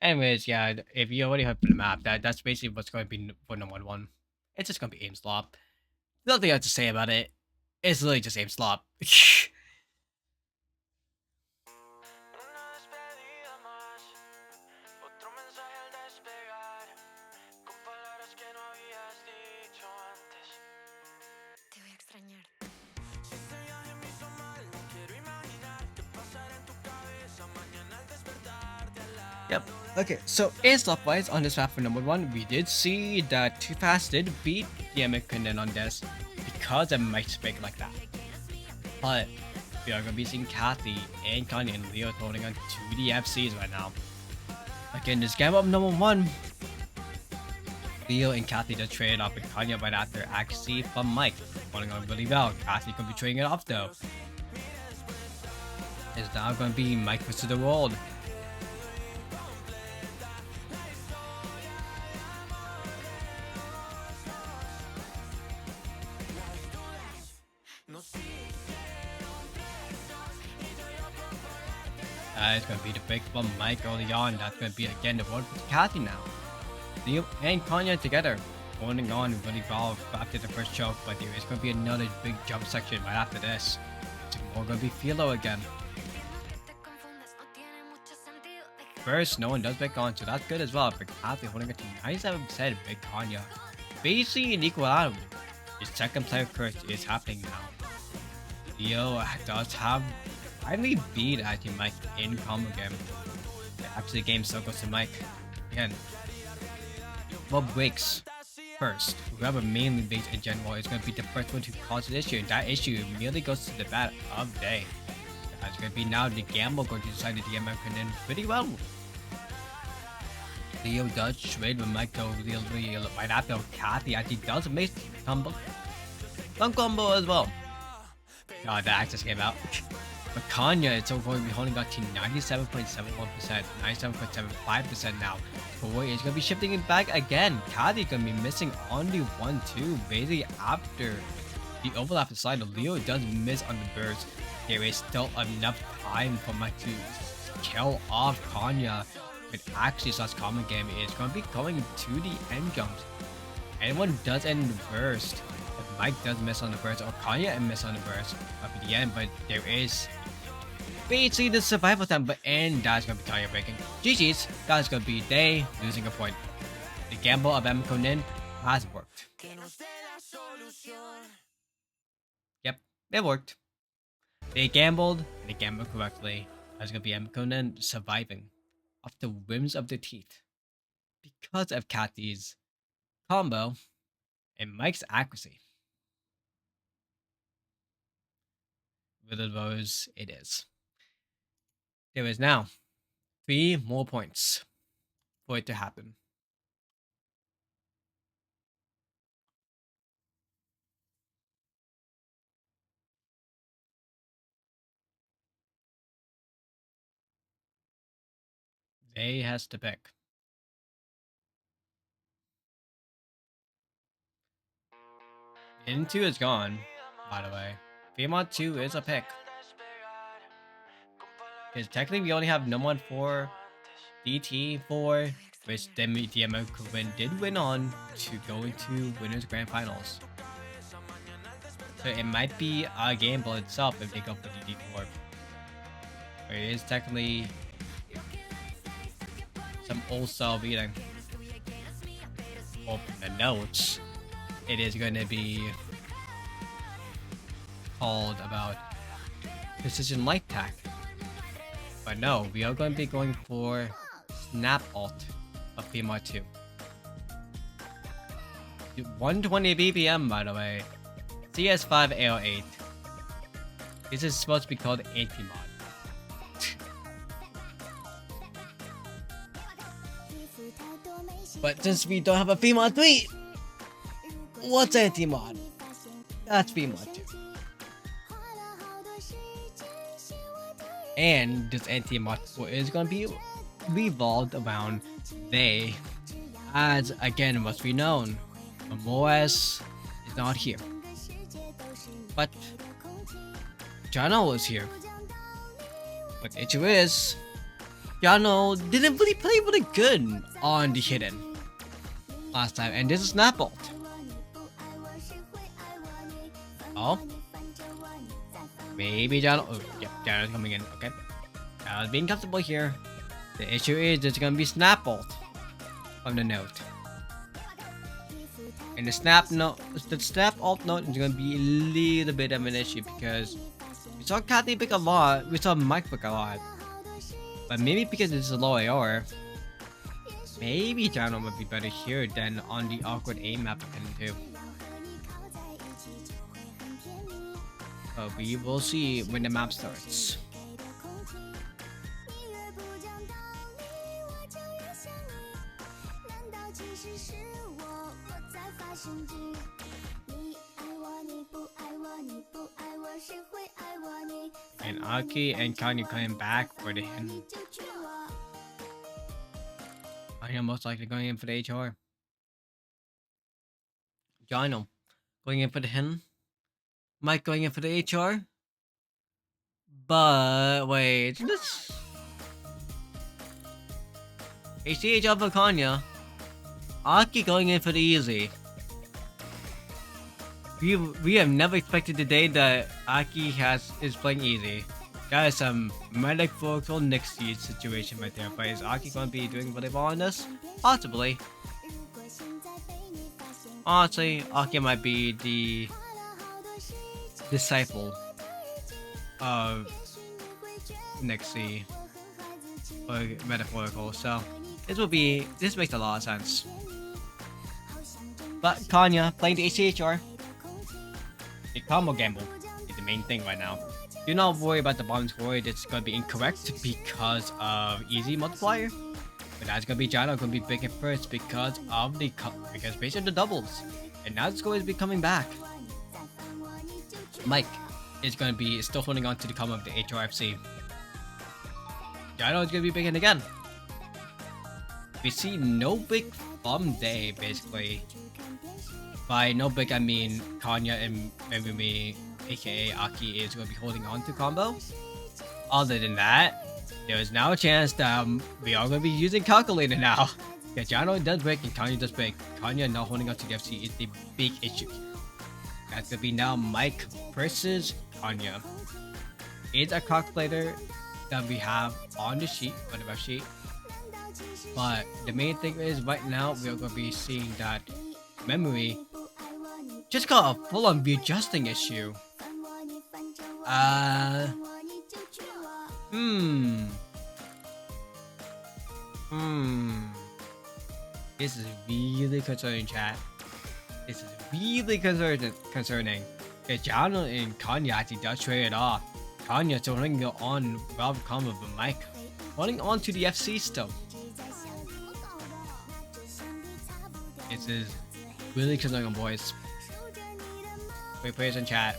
Anyways, yeah, if you already have the map, that's basically what's going to be for number one. It's just going to be aim slop. Nothing I have to say about it. It's literally just aim slop. Yep. Okay, so aim slop wise on this map for number one, we did see that Too Fast did beat the Emiko on this because it might speak like that. But we are going to be seeing Kathy and Kanye and Leo holding on to the FCs right now. Again, this game up number one, Leo and Kathy just traded off with Kanye right after accuracy from Mike. Holding on really well. Kathy could be trading it off though. It's now going to be Mike versus the world. It's going to be the big from Mike early on. That's going to be again the world with Kathy now. Leo and Kanye together, holding on really well after the first choke, but there is going to be another big jump section right after this. It's more going to be Philo again. First, no one does back on, so that's good as well. But Kathy holding it to 97% big Kanye. Basically an equal out. His second player curse is happening now. Leo does have finally beat actually Mike in combo game. Actually, the game still goes to Mike. Again, Bob Wakes first. Whoever mainly beats in general is going to be the first one to cause an issue, and that issue merely goes to the bat of day. That's going to be now the gamble going to decide the DMM in pretty well. Leo does trade with Mike though really right after Kathy actually does make combo. Some combo as well. God, the access came out. But Kanye is still going to be holding on to 97.71%, 97.75% now. Boy is going to be shifting it back again. Kathy is going to be missing on the 1-2. Basically, after the overlap aside, Leo does miss on the burst. There is still enough time for Mike to kill off Kanye. But actually, such common game is going to be going to the end jumps. Anyone does end the burst. If Mike does miss on the burst, or Kanye miss on the burst up at the end, but there is basically the survival time, and that's gonna be Kanye breaking. GG's, that's gonna be they losing a point. The gamble of Emiko Nin has worked. Yep, it worked. They gambled, and they gambled correctly. That's gonna be Emiko Nin surviving off the whims of their teeth because of Kathy's combo and Mike's accuracy. With those, it is. There is now 3 more points for it to happen. They has to pick. N2 is gone, by the way. Fremont 2 is a pick. Because technically we only have no one for DT4, which then the Emiko did win on to go into Winners Grand Finals. So it might be a gamble itself if they go for DT4. But it is technically some old style beating. Well, the notes, it is going to be called about precision light tack. But no, we are going to be going for snap alt of PMR 2. 120 BPM, by the way. CS5 AO8. This is supposed to be called anti-mod. But since we don't have a PMod 3, what's anti-mod? That's PMod 2. And this anti-mod 4 is going to be revolved around they, as again must be known, Moas is not here. But Jano is here. But the issue is, Jano didn't really play really good on the hidden last time, and this is snap ult. Oh, maybe Jano. Oh, yeah, Jano's coming in. Okay, Jano's being comfortable here. The issue is there's gonna be snap ult on the note, and the snap ult note is gonna be a little bit of an issue because we saw Kathy pick a lot, we saw Mike pick a lot, but maybe because it's a low AR, maybe Jano would be better here than on the awkward aim map again too. But we will see when the map starts. And Aki and Kanye coming back for the him. Kanye most likely going in for the HR. Jano going in for the him. Mike going in for the HR. But wait, this HCH for Kanye. Aki going in for the easy. We have never expected the day that Aki is playing easy. That is some metaphorical Nixie situation right there. But is Aki going to be doing really well on this? Possibly. Honestly, Aki might be the disciple of Nixie, or metaphorical. So this makes a lot of sense. But Kanye playing the HCHR. The combo gamble is the main thing right now. Do not worry about the bottom score, it's going to be incorrect because of easy multiplier. But that's going to be Jano going to be big at first because based on the doubles. And now the score is becoming back. Mike is going to be still holding on to the combo of the HRFC. Jano is going to be big in again. We see no big fun day basically. By no big, I mean Kanye and Megumi, aka Aki, is going to be holding on to combo. Other than that, there is now a chance that we are going to be using calculator now. Yeah, Jano does break and Kanye does break. Kanye not holding on to the FC is the big issue. That's going to be now Mike versus Kanye. It's a calculator that we have on the sheet, on the ref sheet. But the main thing is right now we are going to be seeing that Memory just got a full-on readjusting issue. This is really concerning, chat. This is really concerning. Yeah, Jano and Kanye actually does trade it off. Kanye still holding on Rob combo, but Mike holding on to the FC still. This is really concerning, boys. Put your players in chat.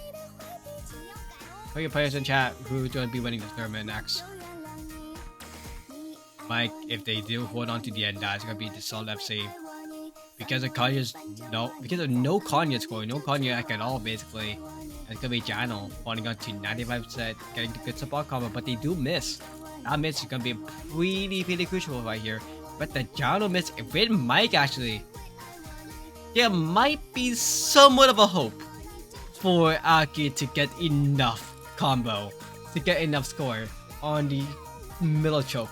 Put your players in chat who's going to be winning this tournament next. Mike, if they do hold on to the end, that's going to be the solid FC. Because of no Kanye scoring, no Kanye at all basically. It's going to be Jano holding on to 95%, getting the good support combo, but they do miss. That miss is going to be pretty crucial right here. But the Jano miss with Mike actually, there might be somewhat of a hope for Aki to get enough combo, to get enough score on the middle choke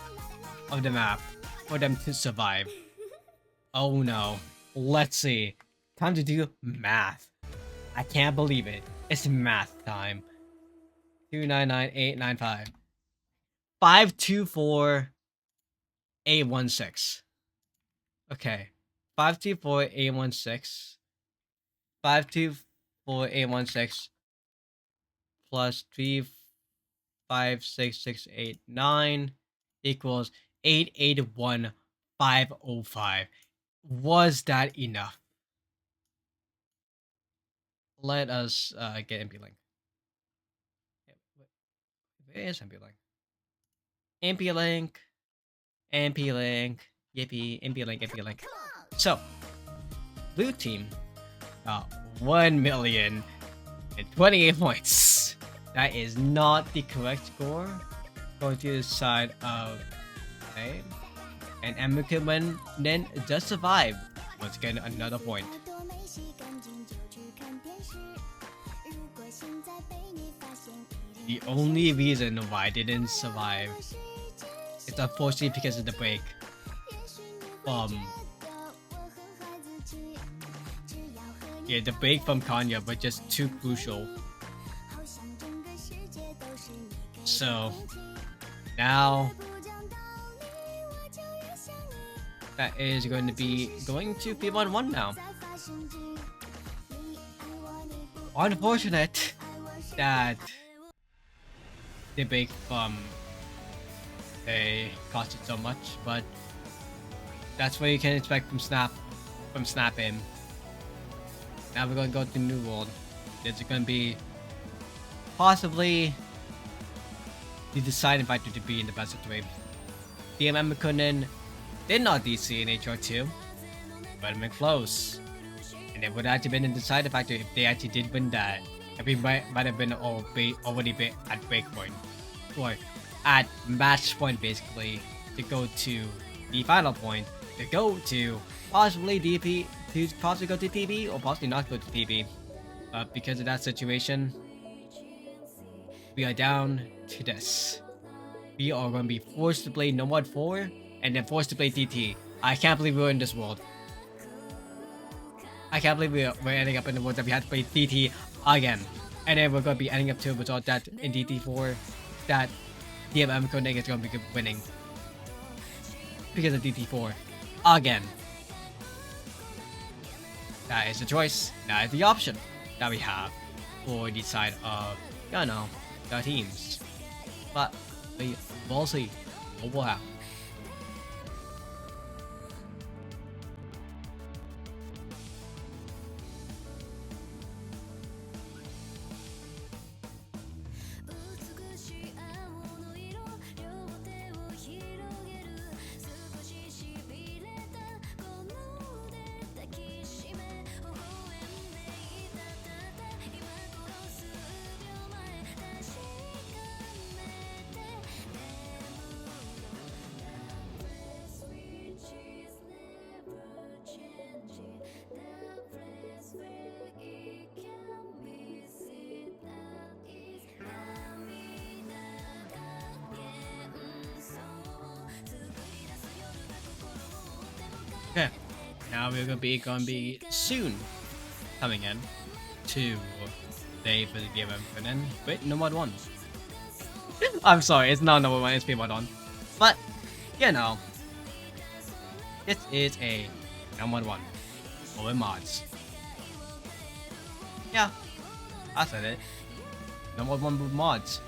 of the map for them to survive. Oh no. Let's see. Time to do math. I can't believe it. It's math time. 299,895. 524,816. Okay. 524,816. 524,816 plus 356,689 equals 881,505. Was that enough? Let us get MP Link. Where is MP Link? MP Link. MP Link. Yippee. MP Link. MP Link. So, blue team got 1,028 points. That is not the correct score. Going to the side of A. And Emiko then just survive. Once again, another point. The only reason why I didn't survive is unfortunately because of the break. Yeah, the break from Kanya was just too crucial. So now that is going to be going to P11 now. Unfortunate that the break from they costed so much, but that's what you can expect from Snap in. Now we're gonna go to New World. This is gonna be possibly the deciding factor to be in the best of 3. DMM Kunin did not DC in HR2, but it been close. And it would have actually been a deciding factor if they actually did win that. And we might have been already at breakpoint. Or at match point basically, to go to the final point, to go to possibly DP, to possibly go to TB, or possibly not go to TB. But because of that situation, we are down to this. We are going to be forced to play Nomad 4, and then forced to play TT. I can't believe we're in this world. I can't believe we're ending up in the world that we had to play TT again. And then we're going to be ending up to a result that in DT4, that DMM Coding is going to be winning. Because of DT4. Again. That is the choice. That is the option that we have for the side of, you know, the teams. But we will see what will happen. Okay, now we're gonna be soon coming in to play for the game and then wait, no mod 1. I'm sorry, it's not number 1, it's P mod 1. But you know, this is a number 1 over mods. Yeah, I said it. Number 1 with mods.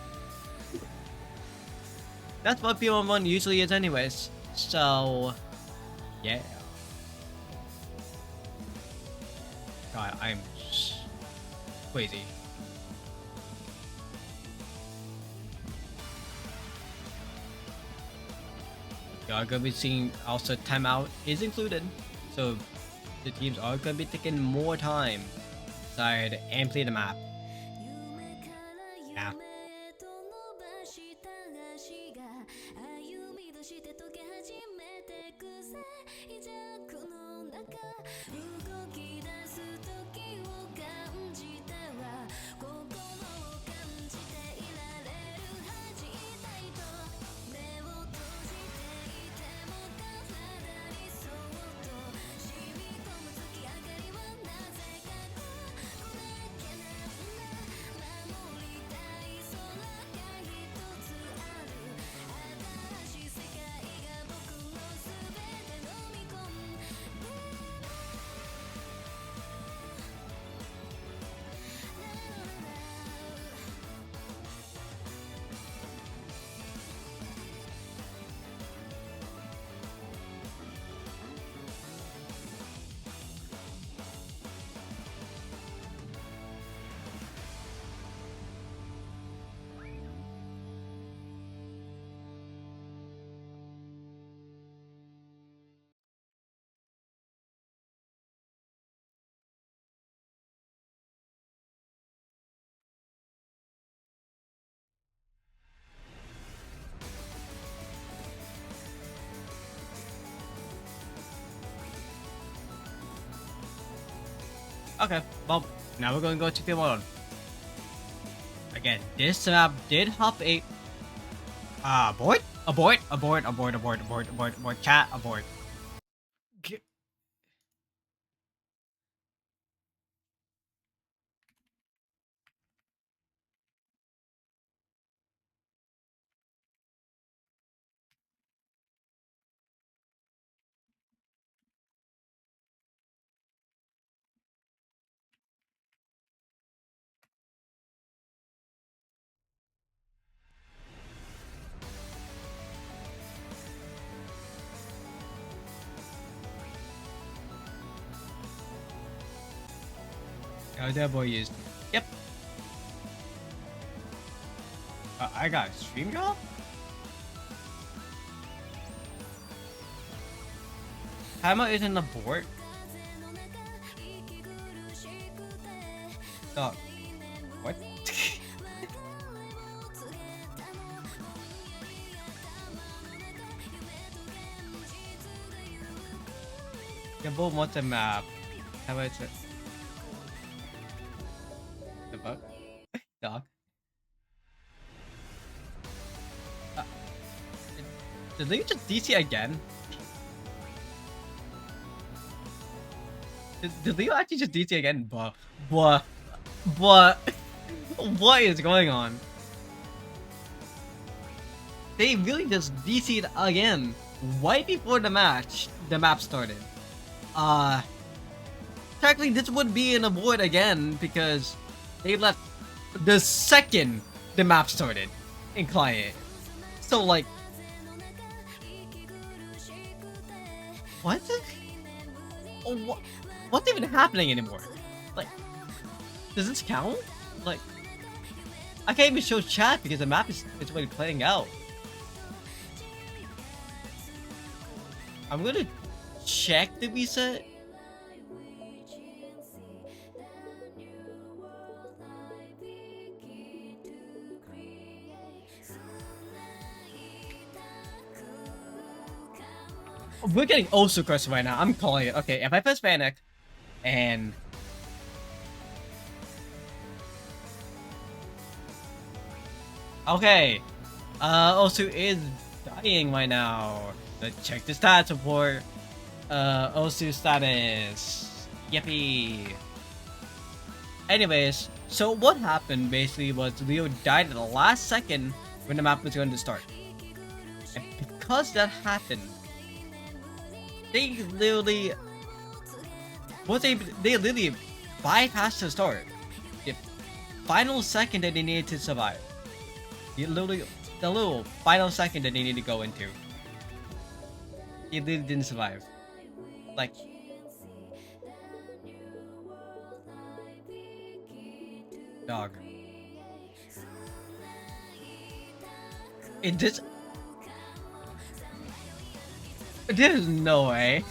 That's what P11 usually is anyways. So yeah. God, I'm crazy. You are gonna be seeing also timeout is included, so the teams are gonna be taking more time inside and play the map. Yeah. Okay, well, now we're going to go to field mode. Again, this map did hop a... abort? Abort, abort, abort, abort, abort, abort, abort, chat, abort. Oh, that boy used. Yep. I got a stream job? Hammer isn't a board? Oh. What? You both want the map. How about it? The fuck? Dog. Uh, did they just DC again? Did Leo actually just DC again? But what is going on? They really just DC'd again right before the map started. Technically this would be an abort again because they left the second the map started in client. So like, what? Oh, what's even happening anymore? Like, does this count? Like, I can't even show chat because the map is already playing out. I'm gonna check the reset. We're getting also cursed right now. I'm calling it. Okay, if I press panic and okay, Osu is dying right now. Let's check the stats report. Osu status. Yippee. Anyways, so what happened basically was Leo died at the last second when the map was going to start. And because that happened, they literally bypassed the start. The final second that they needed to survive. The little final second that they needed to go into. He literally didn't survive. Like, dog. It just... There's no way.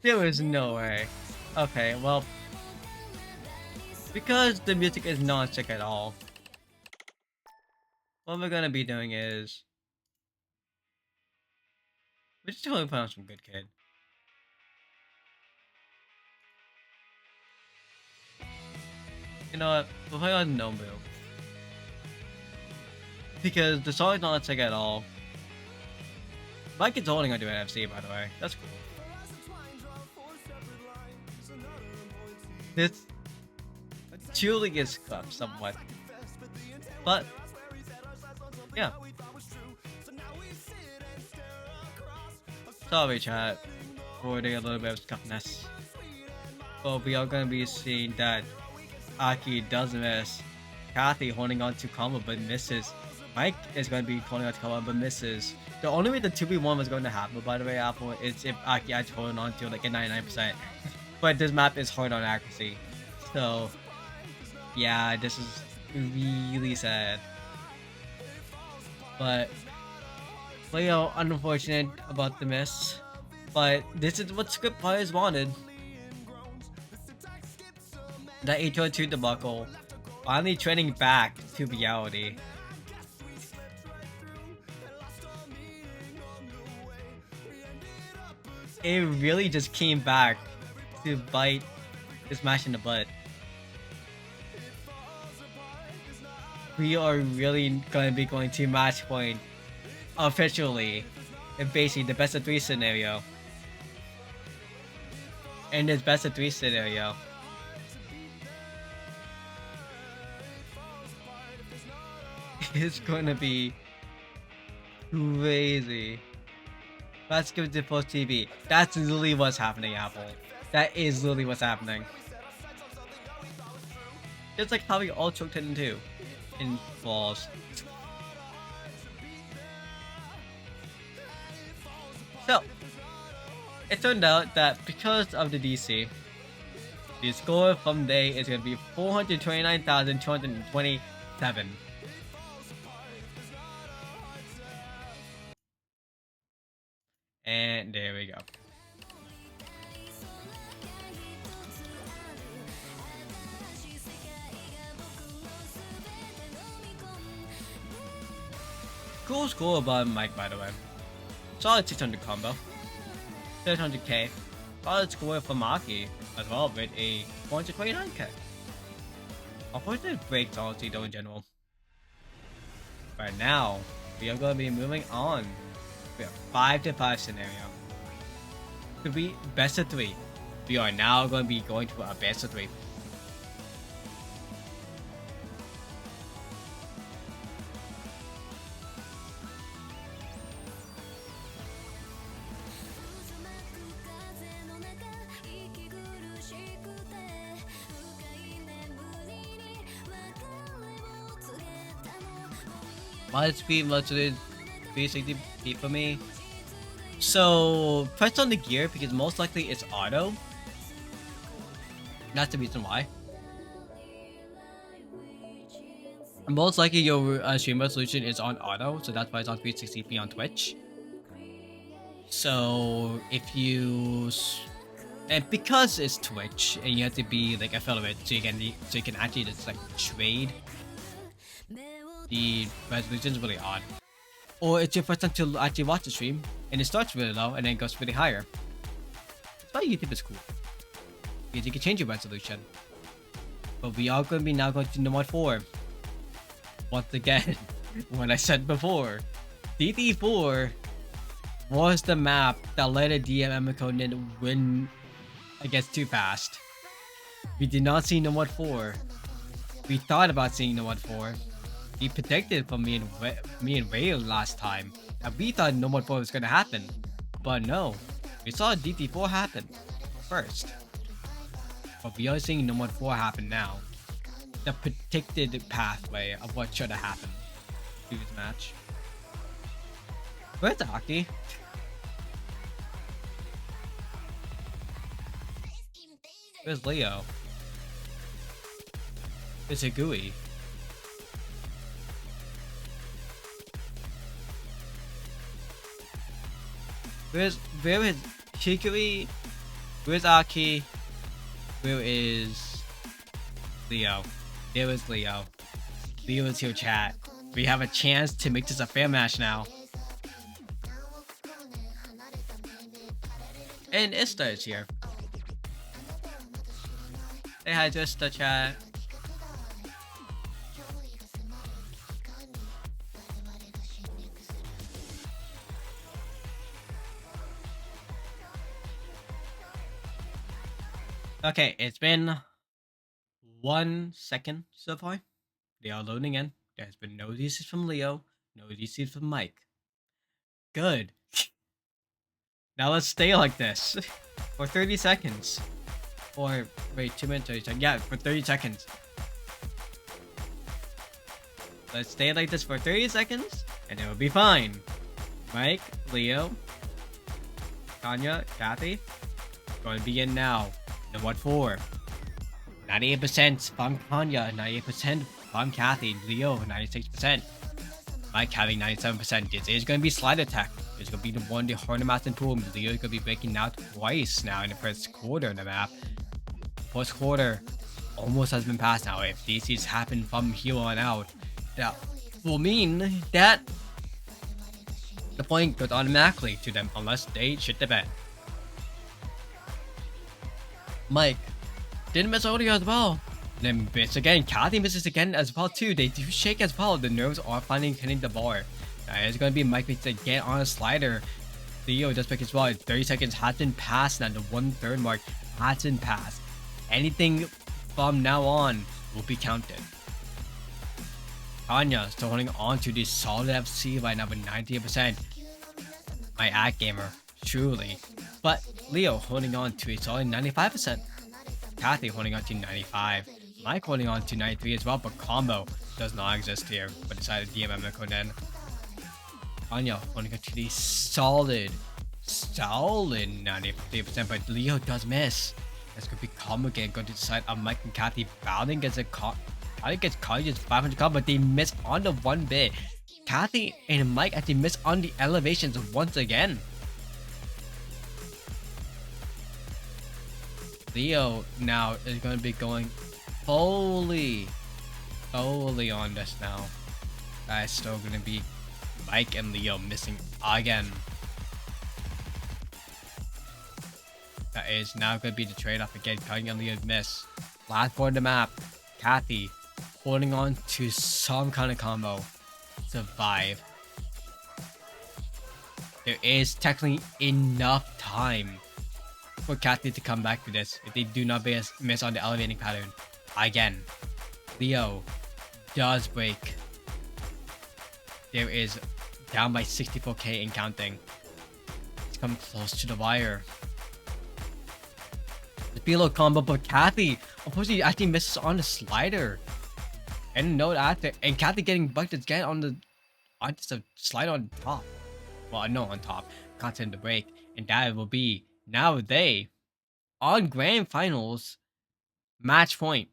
There was no way. Okay, well, because the music is not sick at all, what we're gonna be doing is we're just totally put on some good kid. You know what? We'll play on No Move. Because the song is not sick at all. My kid's holding on to NFC, by the way. That's cool. This truly is cuffed somewhat. But, yeah. Sorry, chat, for a little bit of scuffness. But we are going to be seeing that Aki does miss. Kathy holding on to combo but misses. Mike is going to be holding on to combo but misses. The only way the 2v1 was going to happen, by the way, Apple, is if Aki actually holding on to like a 99%. But this map is hard on accuracy. So, yeah, this is really sad. But, Leo, unfortunate about the miss. But this is what script players wanted. The H2 debacle finally trending back to reality. It really just came back to bite smash in the butt. We are really going to be going to match point officially in basically the best of 3 scenario. In this best of 3 scenario, it's going to be crazy. Let's go to post TV. That's literally what's happening, Apple. That is literally what's happening. It's like how we all choked it in 2 in falls. So, it turned out that because of the DC, the score from day is going to be 429,227. And there we go. Cool score by Mike, by the way. Solid 600 combo. 600k. Solid score for Maki as well with a 429k. Unfortunate breaks, honestly, though, in general. Right now, we are going to be moving on. We have 5-5 scenario. To be best of 3. We are now going to be going to a best of 3. Mod speed, mod speed, 360p for me. So, press on the gear because most likely it's auto. That's the reason why. Most likely your stream resolution is on auto, so that's why it's on 360p on Twitch. So, if you... And because it's Twitch, and you have to be like affiliate, so you can actually just like trade. The resolution is really odd. Or it's your first time to actually watch the stream, and it starts really low and then goes really higher. That's why YouTube is cool. Because you can change your resolution. But we are going to be now going to Nomad 4. Once again, what I said before, DD4 was the map that let a DM Emiko win against Too Fast. We did not see Nomad 4. We thought about seeing Nomad 4. We predicted from me and Ray last time that we thought No More 4 was going to happen. But no, we saw DT4 happen first. But we are seeing No More 4 happen now. The predicted pathway of what should have happened to this match. Where's Aki? Where's Leo? Where's Higui? Where is Higui? Where's Aki? Where is Leo? There is Leo. Leo is here, chat. We have a chance to make this a fair match now. And Ista is here. Say hi to Ista, chat. Okay, it's been 1 second so far. They are loading in. There's been no DCs from Leo, no DCs from Mike. Good. Now let's stay like this for 30 seconds. Or, wait, 2 minutes, 30 seconds. Yeah, for 30 seconds. Let's stay like this for 30 seconds, and it will be fine. Mike, Leo, Tanya, Kathy, going to begin now. And what for? 98% from Tanya, 98% from Kathy, Leo 96%. Mike having 97%. This is going to be slide attack. It's going to be the one, the harder math and tool. Leo is going to be breaking out twice now in the first quarter of the map. First quarter almost has been passed now. If DCs happen from here on out, that will mean that the point goes automatically to them unless they shit the bed. Mike Didn't miss earlier as well. Then miss again. Kathy misses again as well too. They do shake as well. The nerves are finally hitting the bar. That is going to be Mike makes it again on a slider. Leo does pick as well. 30 seconds has been passed now. The 1/3 mark has been passed. Anything from now on will be counted. Tanya still holding on to the solid FC right now with 90%. My ad gamer, truly. But Leo holding on to a solid 95%. Kathy holding on to 95. Mike holding on to 93 as well, but combo does not exist here. But decided DM Emiko then. Tanya holding on to the solid 93%, but Leo does miss. That's going to be combo again, going to decide on Mike and Kathy battling against a I guess Kanye's 500 combo, but they miss on the 1 bit. Kathy and Mike actually miss on the elevations once again. Leo now is going to be going fully on this now. That is still going to be Mike and Leo missing again. That is now going to be the trade-off again. Kanye and Leo miss. Last board of the map. Kathy holding on to some kind of combo. Survive. There is technically enough time for Kathy to come back to this if they do not miss on the elevating pattern. Again, Leo does break. There is down by 64k and counting. It's coming close to the wire. The Below combo, but Kathy unfortunately actually misses on the slider. And no after, and Kathy getting bucked again on just a slide on top. Well, no, on top. Content the break, and that will be now they on grand finals match point.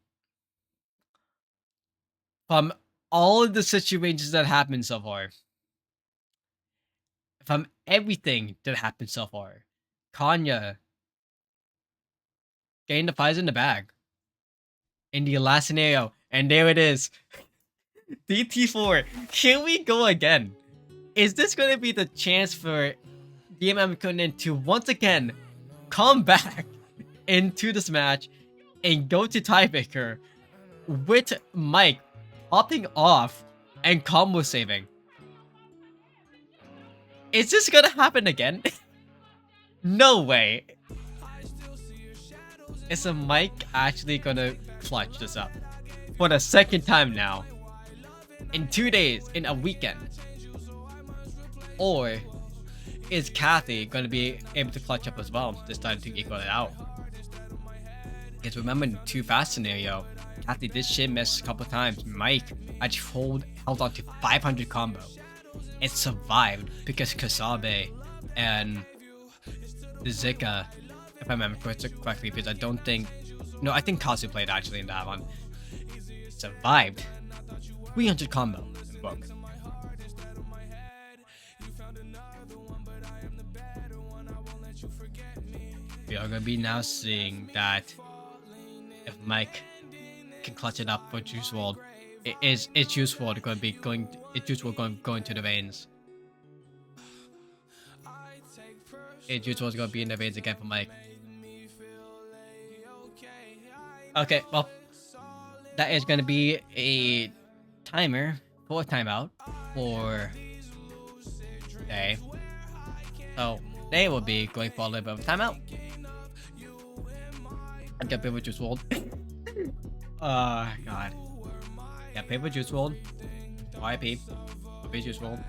From all of the situations that happened so far, from everything that happened so far, Kanya getting the prize in the bag in the last scenario, and there it is. DT4, here we go again. Is this going to be the chance for DM Emiko to once again come back into this match and go to tiebreaker with Mike popping off and combo saving? Is this going to happen again? No way. Is a Mike actually going to clutch this up for the second time now? In 2 days, in a weekend? Or is Kathy going to be able to clutch up as well, this time to equal it out? Because remember in the too fast scenario, Kathy did shit miss a couple times. Mike actually held on to 500 combo. It survived because Kasabe and the Zika, if I remember correctly, because I don't think... No, I think Kazu played actually in that one. Survived. 300 combo in book. We are going to be now seeing that if Mike can clutch it up for Juice WRLD, it's Juice WRLD going to be going to the veins. Juice WRLD's going to be in the veins again for Mike. Okay, well, that is going to be a timer for a timeout for Day. So they will be going for a little bit of a timeout. And get paper Juice WRLD. God. Yeah, paper Juice WRLD. RIP. Paper Juice WRLD.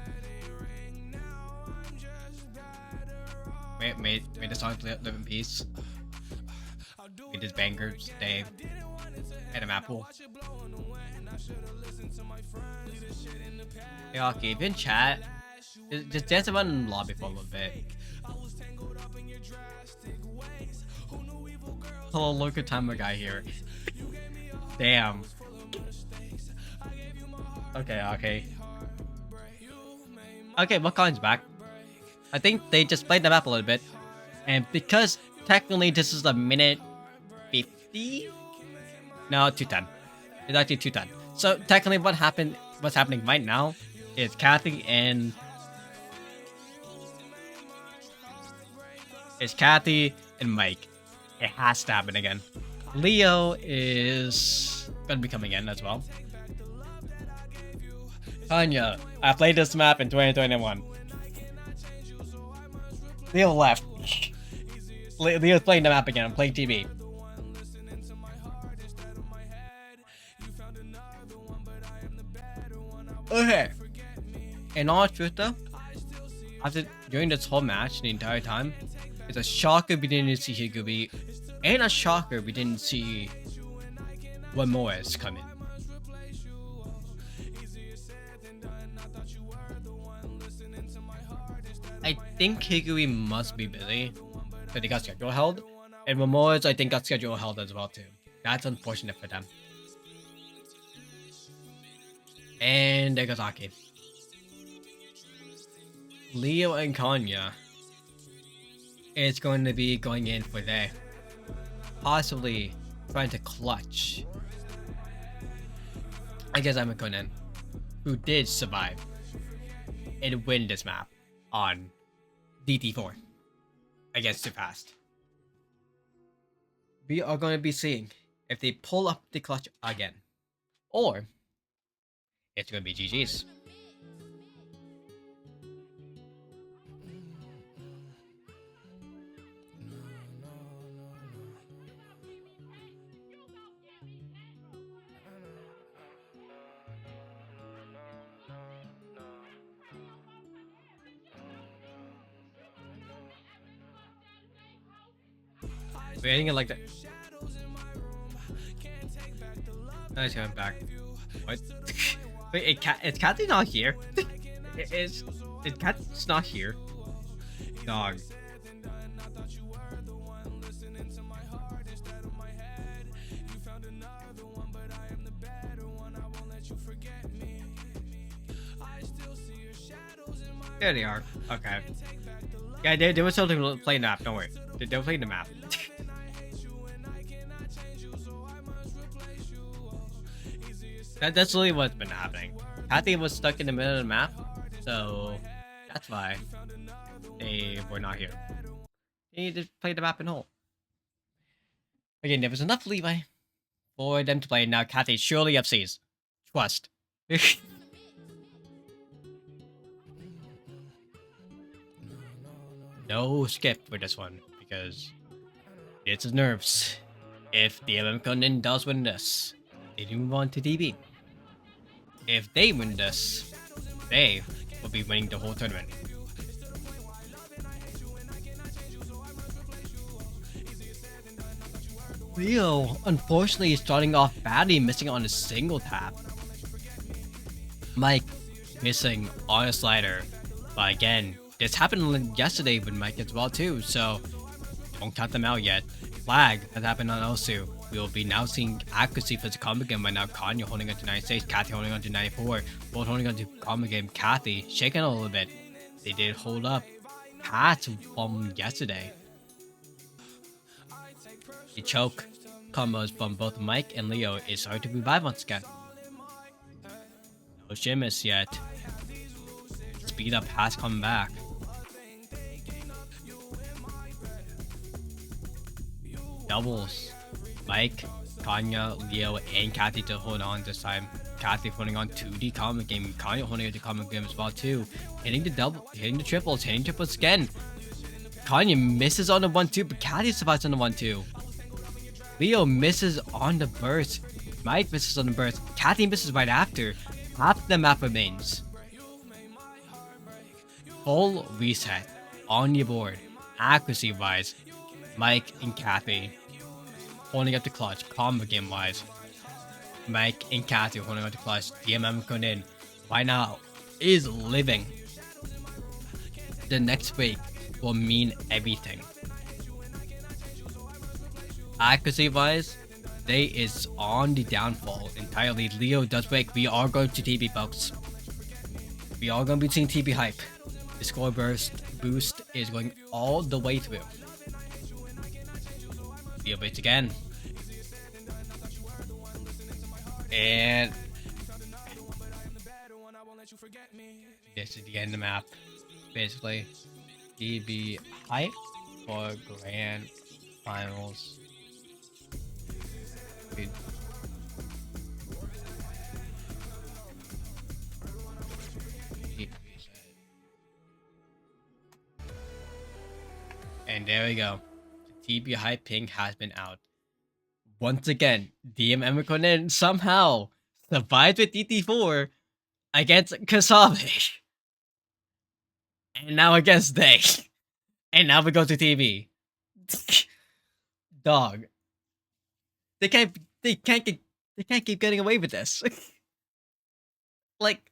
Made the song live in peace. Made his bangers stay at a map pool. Hey, okay, if you're in chat, just dance around in the lobby for a little bit. Hello, local timer guy here. Damn. Okay. Okay, what coin's back? I think they just played the map a little bit. And because technically this is a minute 50? No, 210. It's actually 210. So technically what's happening right now is Kathy and Mike. It has to happen again. Leo is gonna be coming in as well. Tanya, I played this map in 2021. Leo left. Leo's playing the map again. I'm playing TV. Okay. In all truth, though, during this whole match, the entire time, it's a shocker we didn't see Higubi, and a shocker we didn't see Wamoes come in. I think Higubi must be busy, but they got schedule held, and Wamoes I think got schedule held as well too. That's unfortunate for them. And Nagasaki. Leo and Kanya is going to be going in for their possibly trying to clutch. I guess I'm going in, who did survive and win this map on DT4 against Too Fast. We are going to be seeing if they pull up the clutch again, or it's going to be GG's. We're hitting it like that. No, he's coming back. What? Wait, is Kathy not here? Is Kathy's not here? Dog. There they are. Okay. Yeah, they were still playing the map. Don't worry. They were playing the map. That's really what's been happening. Kathy was stuck in the middle of the map, so that's why they were not here. They needed to play the map in whole. Again, there was enough leeway for them to play. Now Kathy surely FCs. Trust. No skip for this one, because it's his nerves. If the Emiko does win this, they do move on to DB. If they win this, they will be winning the whole tournament. Leo, unfortunately, is starting off badly, missing on a single tap. Mike missing on a slider. But again, this happened yesterday with Mike as well too, so don't count them out yet. Flag has happened on Osu. We will be now seeing accuracy for the combo game right now. Kanya holding on to 96, Kathy holding on to 94, both holding on to combo game. Kathy shaking a little bit. They did hold up Pat from yesterday. The choke combos from both Mike and Leo is starting to revive once again. No shimmis yet. Speed up has come back. Doubles. Mike, Kanya, Leo, and Kathy to hold on this time. Kathy holding on to the common game. Kanya holding on to the common game as well too. Hitting the double, hitting the triples again. Kanya misses on the 1-2, but Kathy survives on the 1-2. Leo misses on the burst. Mike misses on the burst. Kathy misses right after. Half the map remains. Full reset on your board. Accuracy wise, Mike and Kathy holding up the clutch. Combo game wise, Mike and Kathy holding up the clutch. DMM going in right now is living. The next week will mean everything. Accuracy wise, they is on the downfall entirely. Leo does break. We are going to TB, folks. We are going to be seeing TB hype. The score boost is going all the way through. Leo breaks again. And this is the end of the map. Basically, TB hype for grand finals. And there we go. The TB Hype Ping has been out. Once again, DM Emiko somehow survived with DT4 against Kasame. And now against Day. And now we go to TV. Dog. They can't keep getting away with this. Like,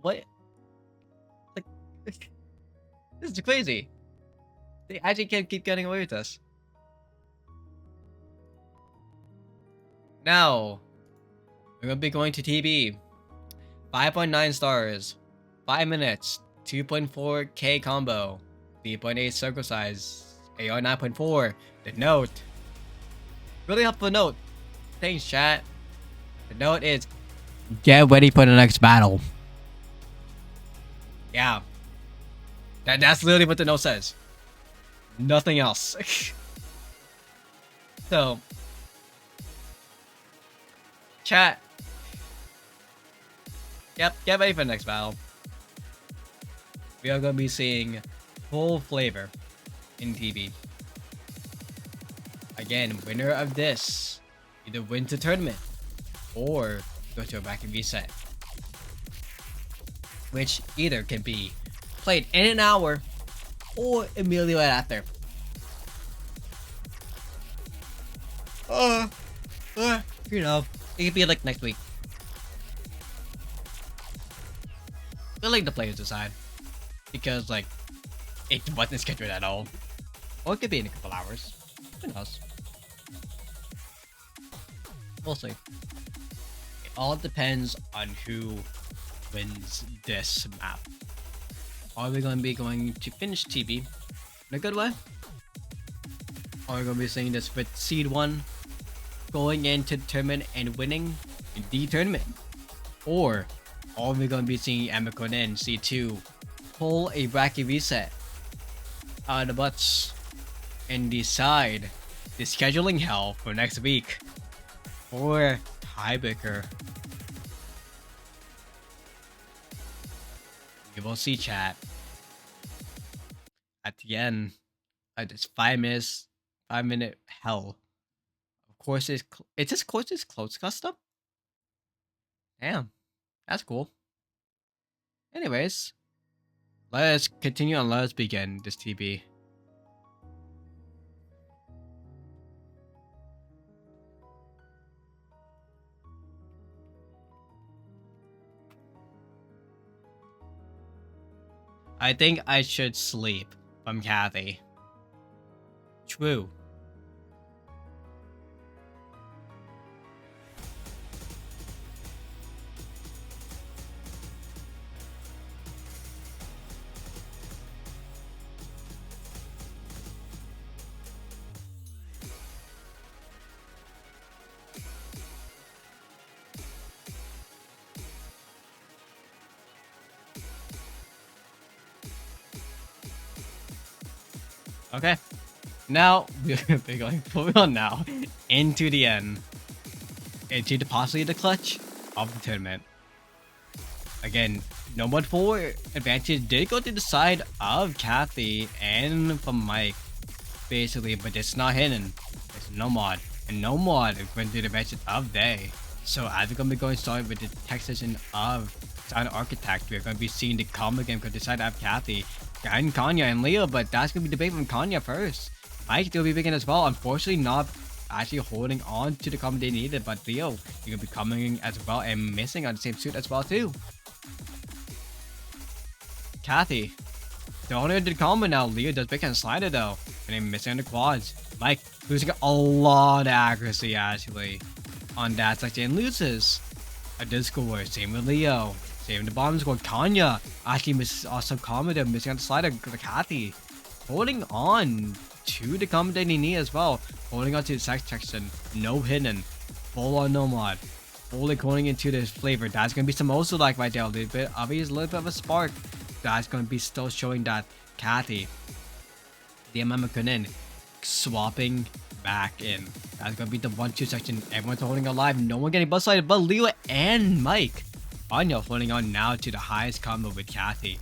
what? Like, this is crazy. They actually can't keep getting away with this. Now, we're gonna be going to TB. 5.9 stars, 5 minutes, 2.4k combo, 3.8 circle size, AR 9.4. The note. Really helpful note. Thanks, chat. The note is, get ready for the next battle. Yeah. That's literally what the note says. Nothing else. So, chat. Yep, get ready for the next battle. We are going to be seeing full flavor in TV. Again, winner of this either wins the tournament or go to a bracket reset, which either can be played in an hour or immediately right after. You know, it could be like next week. We'll let the players decide, because like it wasn't scheduled at all, or it could be in a couple hours. Who knows? We'll see. It all depends on who wins this map. Are we going to be going to finish TV in a good way? Or are we going to be seeing this with Seed 1 going into the tournament and winning the tournament? Or are we going to be seeing Emiko and Seed 2 pull a bracket reset out of the butts and decide the scheduling hell for next week for tiebreaker? We will see, chat. At the end of this 5-minute hell. Of course, it just courses close custom. Damn, that's cool. Anyways, let's continue and let's begin this TB. I think I should sleep from Kathy. True. Okay, now we're going full on now into the end, into possibly the clutch of the tournament. Again, no 1-4 advantage did go to the side of Kathy and from Mike, basically, but it's not hidden. It's no mod, and no mod went to the advantage of Day. So as we're going to be going started with the tech session of Silent Architect, we're going to be seeing the combo game go to the side of Kathy and Kanya and Leo, but that's going to be debate from Kanya first. Mike still be picking as well, unfortunately not actually holding on to the combo they needed, but Leo, you're going to be coming as well and missing on the same suit as well too. Kathy, they're only into the combo now. Leo does pick and slider though, and then missing on the quads. Mike losing a lot of accuracy actually on that section and loses a good score. Same with Leo. Saving the bottom score. Kanya actually misses awesome combo there, missing on the slider. Kathy holding on to the combo that he needs as well. Holding on to the section. No hidden. Full on no mod. Fully going into this flavor. That's going to be some also like right there. A little bit of a spark. That's going to be still showing that Kathy, the Emiko swapping back in. That's going to be the 1-2 section. Everyone's holding alive. No one getting bust sided but Leo and Mike Anya holding on now to the highest combo with Kathy.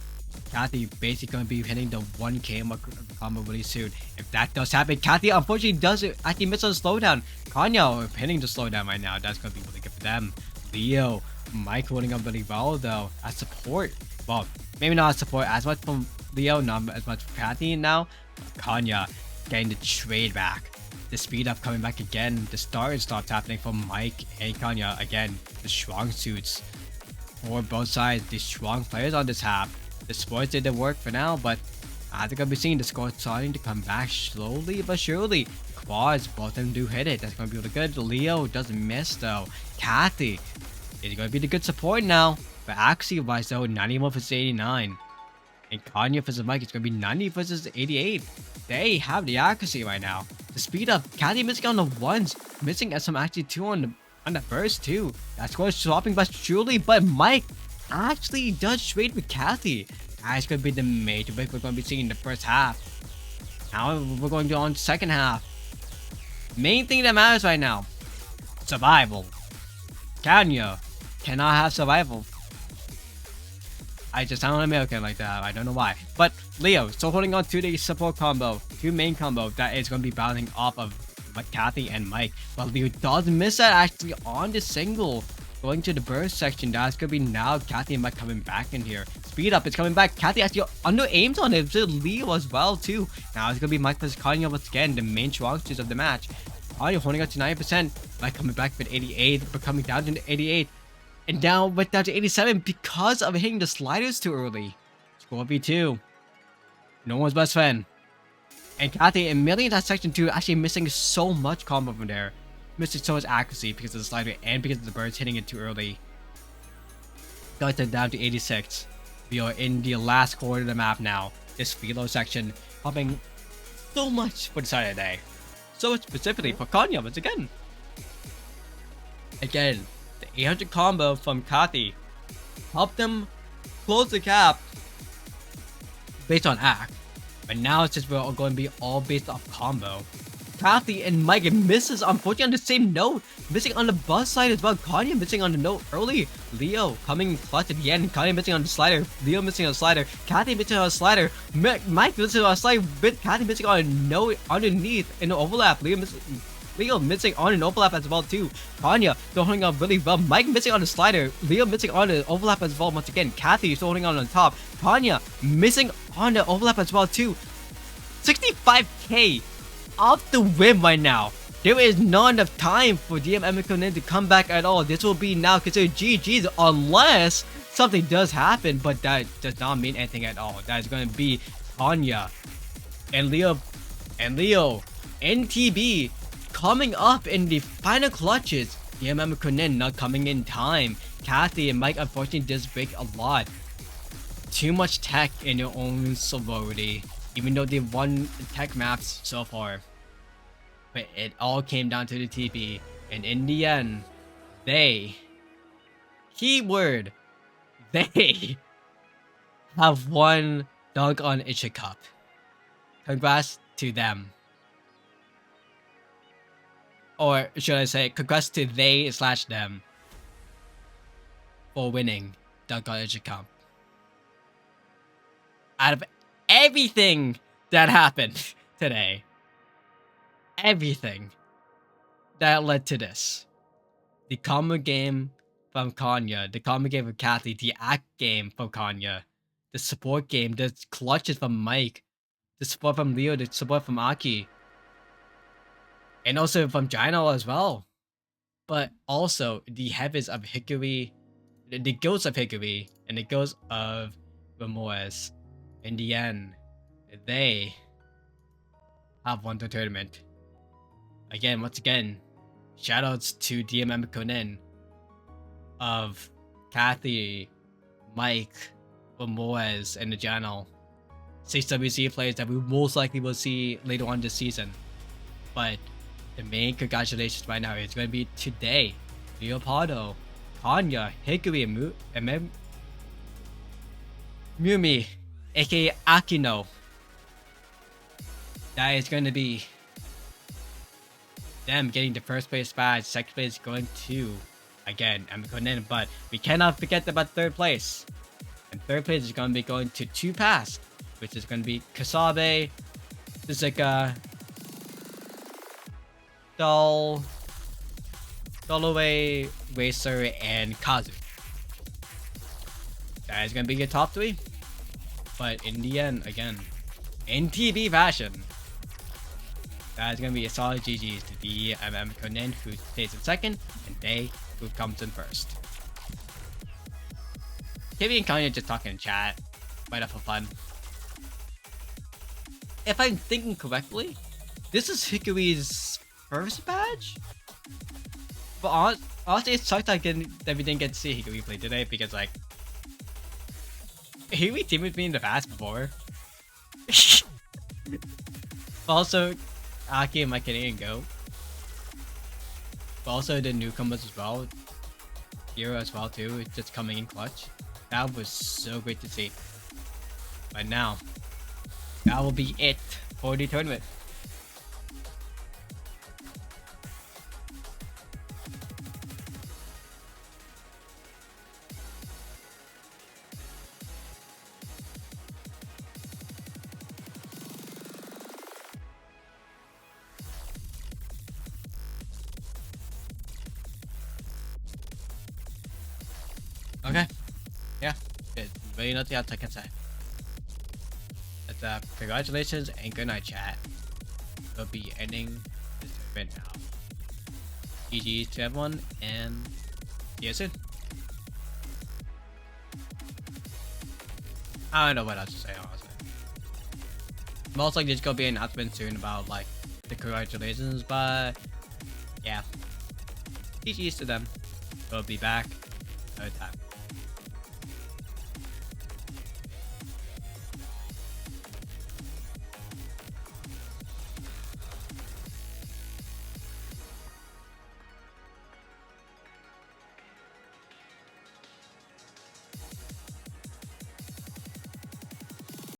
Kathy basically going to be hitting the 1k combo really soon. If that does happen, Kathy unfortunately does actually miss on the slowdown. Kanya hitting the slowdown right now. That's going to be really good for them. Leo, Mike holding up really well though as support. Well, maybe not as support as much from Leo, not as much from Kathy now. Kanya getting the trade back. The speed up coming back again. The start and stops happening from Mike and Kanya again. The strong suits for both sides. The strong players on this half. The sports did the work for now, but as we're gonna be seeing the score starting to come back slowly but surely. Quads, both of them do hit it. That's gonna be really good. Leo doesn't miss though. Kathy is gonna be the good support now. But actually wise though, 91 versus 89. And Kanye versus Mike is gonna be 90 versus 88. They have the accuracy right now. The speed up. Kathy missing on the ones. Missing some actually two on the burst too. That's going swapping by surely, but Mike actually does trade with Kathy. That's going to be the major break we're going to be seeing in the first half. Now we're going to on second half. Main thing that matters right now. Survival. Kanya cannot have survival. I just sound American like that. I don't know why. But Leo still holding on to the support combo. Two main combo that is going to be bouncing off of Kathy and Mike. But Leo does miss that actually on the single. Going to the burst section, that's gonna be now Kathy and Mike coming back in here. Speed up, it's coming back. Kathy actually under aims on it. So Leo as well too. Now it's gonna be Mike versus Kanye once again, the main strong suits of the match. Kanye holding up to 90%. Mike coming back with 88, but coming down to 88. And down went down to 87 because of hitting the sliders too early. Score V2. No one's best friend. And Kathy and Millie in that section too, actually missing so much combo from there. Missing so much accuracy because of the slider and because of the birds hitting it too early. Got it down to 86. We are in the last quarter of the map now. This Philo section popping so much for the side of the day. So much specifically for Kanya once again. Again, the 800 combo from Kathy helped them close the gap based on act. But now it's just we're all going to be all based off combo. Kathy and Mike misses unfortunately on the same note. Missing on the bus side as well. Kanye missing on the note early. Leo coming clutch at the end. Kanye missing on the slider. Leo missing on the slider. Kathy missing on the slider. Mike missing on the slider. Kathy missing on a note underneath in the overlap. Leo missing on an overlap as well too. Kanye still holding on really well. Mike missing on the slider. Leo missing on the overlap as well once again. Kathy still holding on top. Kanye missing on the overlap as well too. 65k off the whim right now. There is not enough time for Emiko to come back at all. This will be now considered GG's unless something does happen, but that does not mean anything at all. That is going to be Anya and Leo NTB coming up in the final clutches. Emiko not coming in time. Kathy and Mike unfortunately does break a lot. Too much tech in your own sorority. Even though they've won tech maps so far. But it all came down to the TP. And in the end, they, keyword, they have won Dunk on Isha Cup. Congrats to them. Or should I say, congrats to they/them for winning Dunk on Isha Cup. Out of everything that happened today, everything that led to this, the combo game from Kanya, the combo game from Kathy, the act game from Kanya, the support game, the clutches from Mike, the support from Leo, the support from Aki, and also from Gino as well. But also the heavens of Hickory, the ghosts of Hickory, and the ghosts of Ramoras. In the end, they have won the tournament. Again, once again, shoutouts to Emiko of Kathy, Mike, Ramoras, and the channel. 6 WC players that we most likely will see later on this season. But the main congratulations right now is going to be today. Leopardo, Kanya, Hickory, and Mumi, aka Akino. That is going to be them getting the first place badge. Second place going to Again, Emiko and Nin, but we cannot forget about third place. And third place is going to be going to 2 past, which is going to be Kasabe, Suzuka, Dollaway, Racer, and Kazu. That is going to be your top 3. But in the end, again, in TV fashion, that is going to be a solid GG's to the Emiko and Nin, who stays in second, and Day, who comes in first. Kibby and Kanye just talking in chat, right up for fun. If I'm thinking correctly, this is Hikui's first badge? But honestly, it sucked that we didn't get to see Hikui play today because, like, Hikui teamed with me in the past before. Also, Aki and my Canadian Go. But also the newcomers as well. Hero as well too, just coming in clutch. That was so great to see. But now, that will be it for the tournament. Okay. Yeah. Good. Really nothing else I can say. But, congratulations and good night, chat. We'll be ending this tournament now. GG's to everyone, and see you soon. I don't know what else to say, honestly. Most likely there's gonna be an announcement soon about, like, the congratulations, but yeah. GG's to them. We'll be back another time.